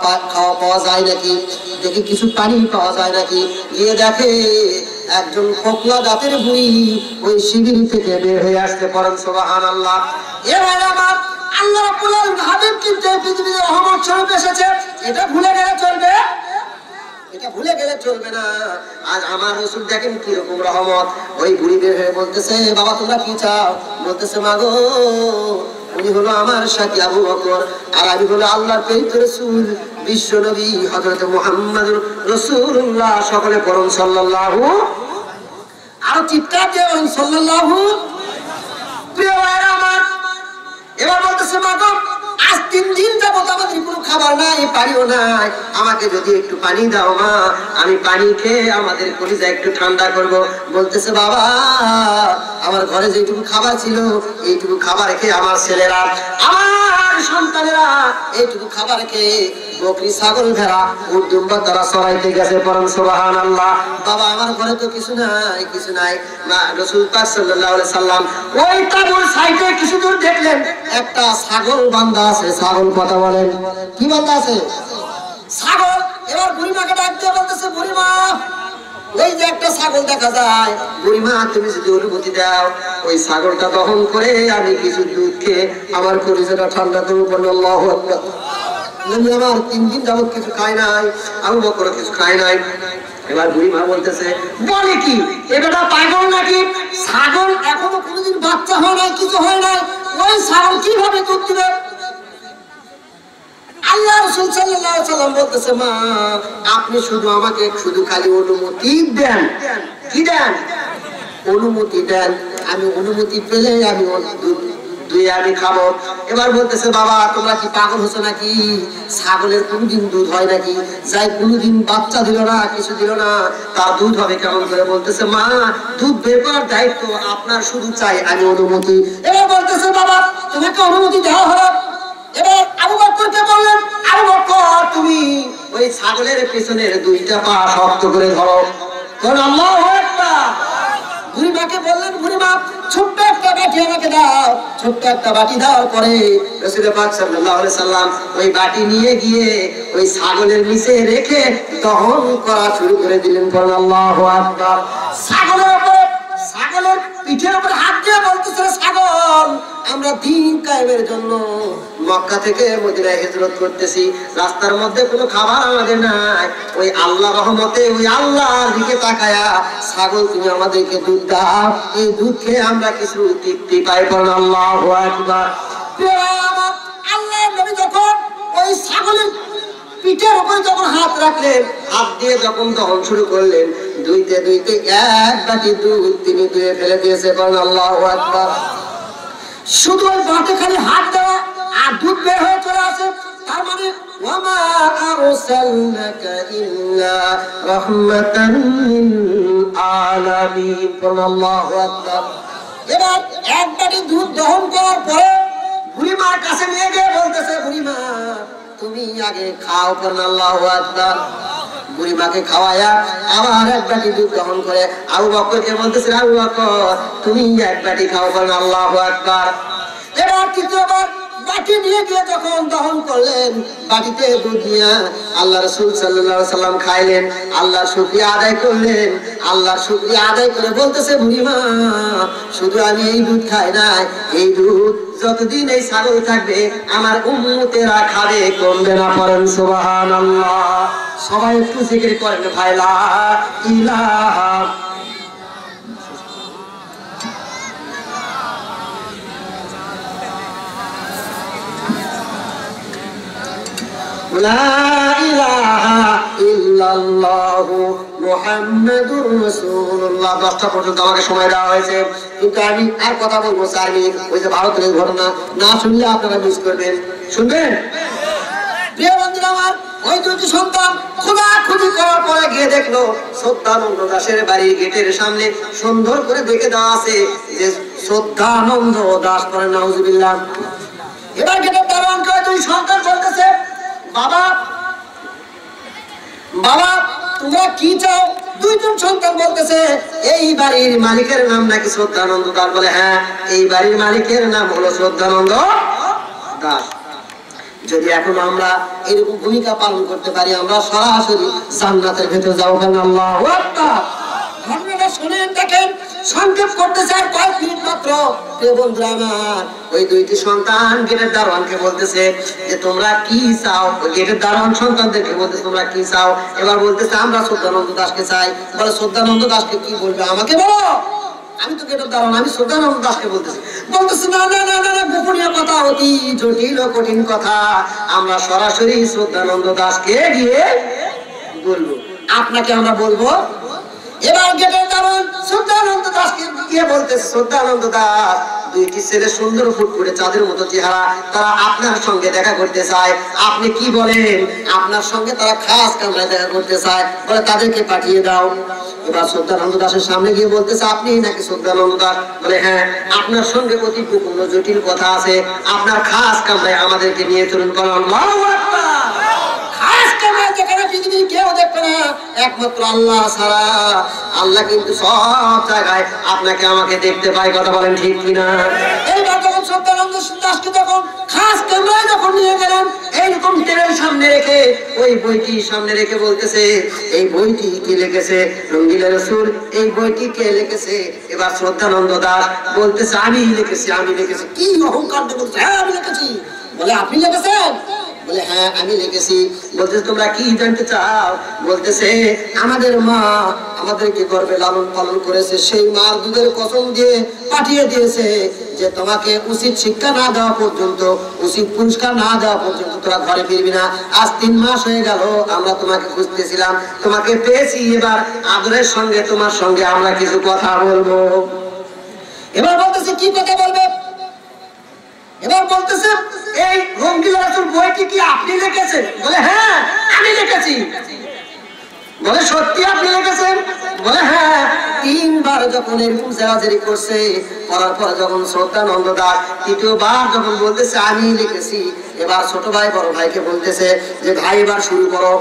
পাওয়া যায় নাকি, দেখি কিছু পানি পাওয়া যায় নাকি। গিয়ে দেখে একজন ফোকলা জাতের বুড়ি ওই শিবির থেকে বের হয়ে আসতে। পড়েন সুবহানাল্লাহ। এবার আমার আল্লাহ রাব্বুল আলামিন হাবিব কিন্তু এই পৃথিবীতে রহমত স্বরূপ এসেছে, এটা ভুলে গেলে চলবে? এটা ভুলে গেলে চলবে না। আজ আমার রাসূল দেখেন কি রকম রহমত। ওই বুড়ি বের হয়ে বলতেছে, বাবা তোমরা কি চাও? বলতেছে, মাগো উনি হলো আমার সাথী আবু বকর, আর আমি হলো আল্লাহর প্রেরিত রাসূল বিশ্ব নবী হযরত মুহাম্মদুর রাসূলুল্লাহ। সকলে পড়ুন সাল্লাল্লাহু, আর চিৎকার দিয়ে বলুন সাল্লাল্লাহু। প্রিয় ভাইরা আমার, এবার বলতেছে, মাগো আজ 3 দিন যাবত আমাদের কোনো খাবার নাই, পানিও নাই, আমাকে যদি একটু পানি দাও মা, আমি পানি খেয়ে আমাদের কলিজা একটু ঠান্ডা করব। বলতেছে, বাবা আমার ঘরে যেটুকু খাবার ছিল এইটুকু খাবার খেয়ে আমার ছেলেরা, আমার সন্তানেরা এইটুকু খাবার খেয়ে বকরি, ছাগল, ভেড়া, উট, দুম্বা তারা চড়াইতে গেছে। পড়েন সুবহানাল্লাহ। বাবা আমার ঘরে তো কিছু নাই, কিছু নাই। না, রাসূল পাক সাল্লাল্লাহু আলাইহি সাল্লাম ওই তাবুর সাইডে কিছু দূর দেখলেন একটা ছাগল বান্ধা আছে। ছাগল কথা বলেন, কি বান্ধা আছে? ছাগল। এবার বুড়িমাকে ডাক দিয়ে বলতেছে, বুড়িমা ওই যে একটা ছাগল দেখা যায়, বুড়িমা তুমি যদি অনুমতি দাও ওই ছাগলটা দহন করে আমি কিছু দুধ খেয়ে আমার কলিজাটা ঠান্ডা করবো। বলেন আল্লাহু আকবার। আমার 3 দিন যাবত কিছু খাই নাই, আবু বকর কিছু খাই নাই। এবার বুড়িমা বলতেছে, বলে কি এটা পাগল নাকি? ছাগল এখনো কোনোদিন বাচ্চা হয় নাই, কিছু হয় নাই, ওই ছাগল কিভাবে দুধ দিবে? আল্লাহ রাসূল সাল্লাল্লাহু আলাইহি সাল্লাম বলতেছে, মা আপনি শুধু আমাকে শুধু খালি অনুমতি দেন। কি দেন? অনুমতি দেন। আমি অনুমতি পেলে আমি দুধ দুয়ে আমি খাবো। এবার বলতেছে, বাবা তোমরা কি পাগল হচ্ছ নাকি? ছাগলের কোনদিন দুধ হয় নাকি? যাই কোনদিন বাচ্চা দিল না, কিছু দিল না, তার দুধ হবে কেমন করে? বলতেছে, মা দুধ বের করার দায়িত্ব আপনার, শুধু চাই আমি অনুমতি। এবার বলতেছে, বাবা তোমাকে অনুমতি দেওয়া হলো। এবার আবু বকরকে বললেন, আবু বকর তুমি ওই ছাগলের পেছনের 2টা পা শক্ত করে ধরো। কারণ আল্লাহু আকবার। বুড়িমাকে বললেন, বুড়িমা ছোট্ট একটা বাটি আমাকে দাও। ছোট্ট একটা বাটি দেওয়ার পরে রাসূল পাক সাল্লাল্লাহু আলাইহি সাল্লাম ওই বাটি নিয়ে গিয়ে ওই ছাগলের নিচে রেখে দহন করা শুরু করে দিলেন। কারণ আল্লাহু আকবার। ছাগলের উপরে, ছাগলের পিঠের উপরে হাত দিয়ে বলতেছে, ছাগল আমরা দিন কায়েমের জন্য মক্কা থেকে মদিনায় হিজরত করতেছি, রাস্তার মধ্যে কোনো খাবার আমাদের নাই, ওই আল্লাহ রহমতে ওই আল্লাহর দিকে তাকায়া ছাগল তুমি আমাদেরকে দুধ দাও, এই দুধ খেয়ে আমরা কিছু তৃপ্তি পাই। বলেন আল্লাহু আকবার। আল্লাহর নবী যখন ওই ছাগলের পিঠের উপরে যখন হাত রাখলেন, হাত দিয়ে যখন দহন শুরু করলেন, দুইতে দুইতে 1 বাটি দুধ তিনি দুয়ে ফেলে দিয়েছে। বলেন আল্লাহু আকবার। শুধু ওই বাটে খালি হাত দেওয়া আর দুধ বের হয়ে চলে আসে। তার মানে ওয়ামা আরসালনাকা ইল্লা রাহমাতান লিল আলামিন। আল্লাহু আকবার। এবার 1 বাটি দুধ দহন করার পরে বুড়িমার কাছে নিয়ে গিয়ে বলতেছে, বুড়িমা তুমি আগে খাও। করেন আল্লাহু আকবার। বুড়িমাকে খাওয়ায়া আবার 1 বাটি দুধ দহন করে আবু বকরকে বলতেছে, আবু বকর তুমি 1 বাটি খাও। করেন আল্লাহু আকবার। এবার তৃতীয়বার বাটি নিয়ে গিয়ে যখন দহন করলেন, বাটিতে দুধ নিয়ে আল্লাহ রাসূল সাল্লাল্লাহু আলাইহি সাল্লাম খাইলেন, আল্লাহর শুকরিয়া আদায় করলেন। আল্লাহর শুকরিয়া আদায় করে বলতেছে, বুড়িমা শুধু আমি এই দুধ খাই না, এই দুধ যতদিন এই ছাগল থাকবে আমার উম্মতেরা খাবে, কমবে না। পড়েন সুবহানাল্লাহ। সবাই একটু জিকির করেন ভাই, লা ইলাহা লা ইলাহা ইল্লাল্লাহু মুহাম্মাদুর রাসূলুল্লাহ। 10টা পর্যন্ত আমাকে সময় দেওয়া হয়েছে, কিন্তু আমি আর কথা বলবো 4 মিনিট। ওই যে ভারতের ঘটনা না শুনলে আপনারা মিস করবেন, শুনবেন? প্রিয় বন্ধুরা আমার, ওই দুটি সন্তান খোঁজাখুঁজি করার পরে গিয়ে দেখলো শ্রদ্ধানন্দ দাসের বাড়ির গেটের সামনে সুন্দর করে দেখে দেওয়া আছে যে শ্রদ্ধানন্দ দাস। করে নাউজুবিল্লাহ। এবার গেটের দারোয়ানকে দুই সন্তান বলতেছে, বাবা বাবা তোমরা কি চাও? দুইজন সন্তান বলতেছে, এই বাড়ির মালিকের নাম নাকি শ্রদ্ধানন্দ দাস? বলে হ্যাঁ, এই বাড়ির মালিকের নাম হলো শ্রদ্ধানন্দ দাস। যদি এখন আমরা এরকম ভূমিকা পালন করতে পারি, আমরা সরাসরি জান্নাতের ভেতরে যাবো। আল্লাহু আকবার। ঘটনাটা শুনেন, দেখেন, সংক্ষেপ করতে চাই কয়েক মিনিট মাত্র। প্রিয় বন্ধুরা আমার, ওই দুইটি সন্তান গেটের দারোয়ানকে বলতেছে যে তোমরা কি চাও? গেটের দারোয়ান সন্তানদেরকে বলতেছে তোমরা কি চাও? এবার বলতেছে আমরা শ্রদ্ধানন্দ দাসকে চাই। বলে শ্রদ্ধানন্দ দাসকে কি বলবে? আমাকে বলো, আমি তো গেটের দারোয়ান, আমি শ্রদ্ধানন্দ দাসকে বলতেছি। বলতেছে না না না না, গোপনীয় কথা, অতি জটিল ও কঠিন কথা, আমরা সরাসরি শ্রদ্ধানন্দ দাসকে গিয়ে বলবো, আপনাকে আমরা বলবো। এবার গেটের দারোয়ান শ্রদ্ধানন্দ দাসকে গিয়ে বলতেছে, শ্রদ্ধানন্দ দাস, দুইটি ছেলে সুন্দর ফুটফুটে চাঁদের মতো চেহারা, তারা আপনার সঙ্গে দেখা করতে চায়। আপনি কি বলেন? আপনার সঙ্গে তারা খাস কামরায় দেখা করতে চায়। বলে তাদেরকে পাঠিয়ে দাও। এবার শ্রদ্ধানন্দ দাসের সামনে গিয়ে বলতেছে, আপনি নাকি শ্রদ্ধানন্দ দাস? বলে হ্যাঁ, আপনার সঙ্গে অতি গোপন জটিল কথা আছে, আপনার খাস কামরায় আমাদেরকে নিয়ে চলুন। বলেন আল্লাহু আকবার। খাস কামরায় যেখানে পৃথিবীর কেউ দেখবে না, একমাত্র আল্লাহ ছাড়া। আল্লাহ কিন্তু সব জায়গায় আপনাকে আমাকে দেখতে পায়। কথা বলেন ঠিক কিনা? এইবার যখন শ্রদ্ধানন্দ দাসকে যখন খাস কামরায় যখন নিয়ে গেলেন, এইরকম টেবিল সামনে রেখে ওই বইটি সামনে রেখে বলতেছে, এই বইটি কে লিখেছে? রঙ্গিলা রাসূল। এই বইটি কে লিখেছে? এবার শ্রদ্ধানন্দ দাস বলতেছে, আমি লিখেছি, আমি লিখেছি। কি অহংকার দিয়ে বলছে, হ্যাঁ আমি লিখেছি। বলে আপনি লিখেছেন? বলে হ্যাঁ আমি লিখেছি। বলতেছে তোমরা কি জানতে চাও? বলতেছে আমাদের মা আমাদেরকে গর্ভে লালন পালন করেছে, সেই মার দুধের কসম দিয়ে পাঠিয়ে দিয়েছে যে তোমাকে উচিত শিক্ষা না দেওয়া পর্যন্ত, উচিত পুরস্কার না দেওয়া পর্যন্ত তোরা ঘরে ফিরবি না। আজ 3 মাস হয়ে গেল আমরা তোমাকে খুঁজতেছিলাম, তোমাকে পেয়েছি। এবার আদরের সঙ্গে তোমার সঙ্গে আমরা কিছু কথা বলবো। এবার বলতেছে কি কথা বলবে? এবার বলতেছে এই রঙ্গিলা রাসূল বইটি কি আপনি লিখেছেন? বলে হ্যাঁ আমি লিখেছি। বলে সত্যি আপনি লিখেছেন? বলে হ্যাঁ। 3 বার যখন এরকম জেরাজেরি করছে, করার পর যখন শ্রদ্ধানন্দ দাস 3য় বার যখন বলতেছে আমি লিখেছি, এবার ছোট ভাই বড় ভাইকে বলতেছে যে ভাই এবার শুরু করো।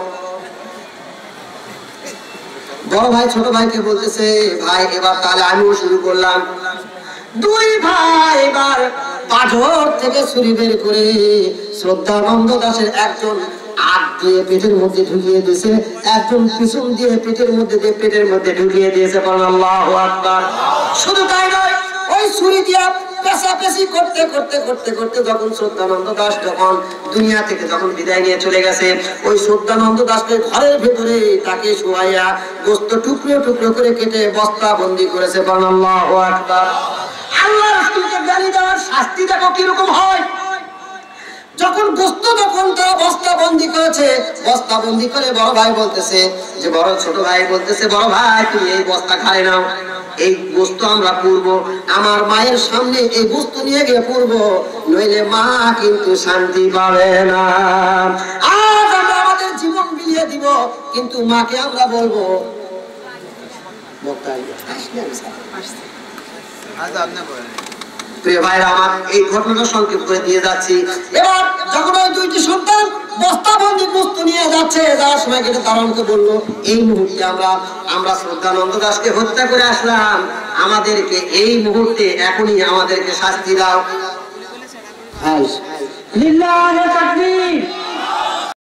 বড় ভাই ছোট ভাইকে বলতেছে ভাই এবার তাহলে আমিও শুরু করলাম। 2 ভাই এবার পাথর থেকে ছুরি বের করে শ্রদ্ধানন্দ দাসের একজন আগ দিয়ে পেটের মধ্যে ঢুকিয়ে দিয়েছে, একজন পিছন দিয়ে পেটের মধ্যে ঢুকিয়ে দিয়েছে। আল্লাহু আকবার। শুধু তাই নয়, ওই ছুরি দিয়া পেশাপেশি করতে করতে করতে করতে যখন শ্রদ্ধানন্দ দাস যখন দুনিয়া থেকে যখন বিদায় নিয়ে চলে গেছে, ওই শ্রদ্ধানন্দ দাসকে ঘরের ভেতরে তাকে শোয়াইয়া গোস্ত টুকরো টুকরো করে কেটে বস্তা বন্দি করেছে। আল্লাহু আকবার। আল্লাহ রাসূলকে গালি দেওয়ার শাস্তি দেখো কিরকম হয়। যখন গোস্ত যখন তারা বস্তা বন্দি করেছে, বস্তা বন্দি করে বড় ভাই বলতেছে যে বড় ছোট ভাই বলতেছে বড় ভাই তুমি এই বস্তা খায় নাও, এই গোস্ত আমরা পুরবো, আমার মায়ের সামনে এই গোস্ত নিয়ে গিয়ে পুরবো, নইলে মা কিন্তু শান্তি পাবে না। আজ আমরা আমাদের জীবন বিলিয়ে দিব, কিন্তু মাকে আমরা বলবো প্রিয় ভাইরা আমার, এই ঘটনাটা সংক্ষেপ করে দিয়ে যাচ্ছি। এবার যখন ওই 2টি সন্তান বস্তাবন্দি বস্তু নিয়ে যাচ্ছে, যাওয়ার সময় গেটে দারোয়ানকে বললো এই মুহূর্তে আমরা শ্রদ্ধানন্দ দাসকে হত্যা করে আসলাম, আমাদেরকে এই মুহূর্তে এখনই আমাদেরকে শাস্তি দাও। লিল্লাহি তাকবীর।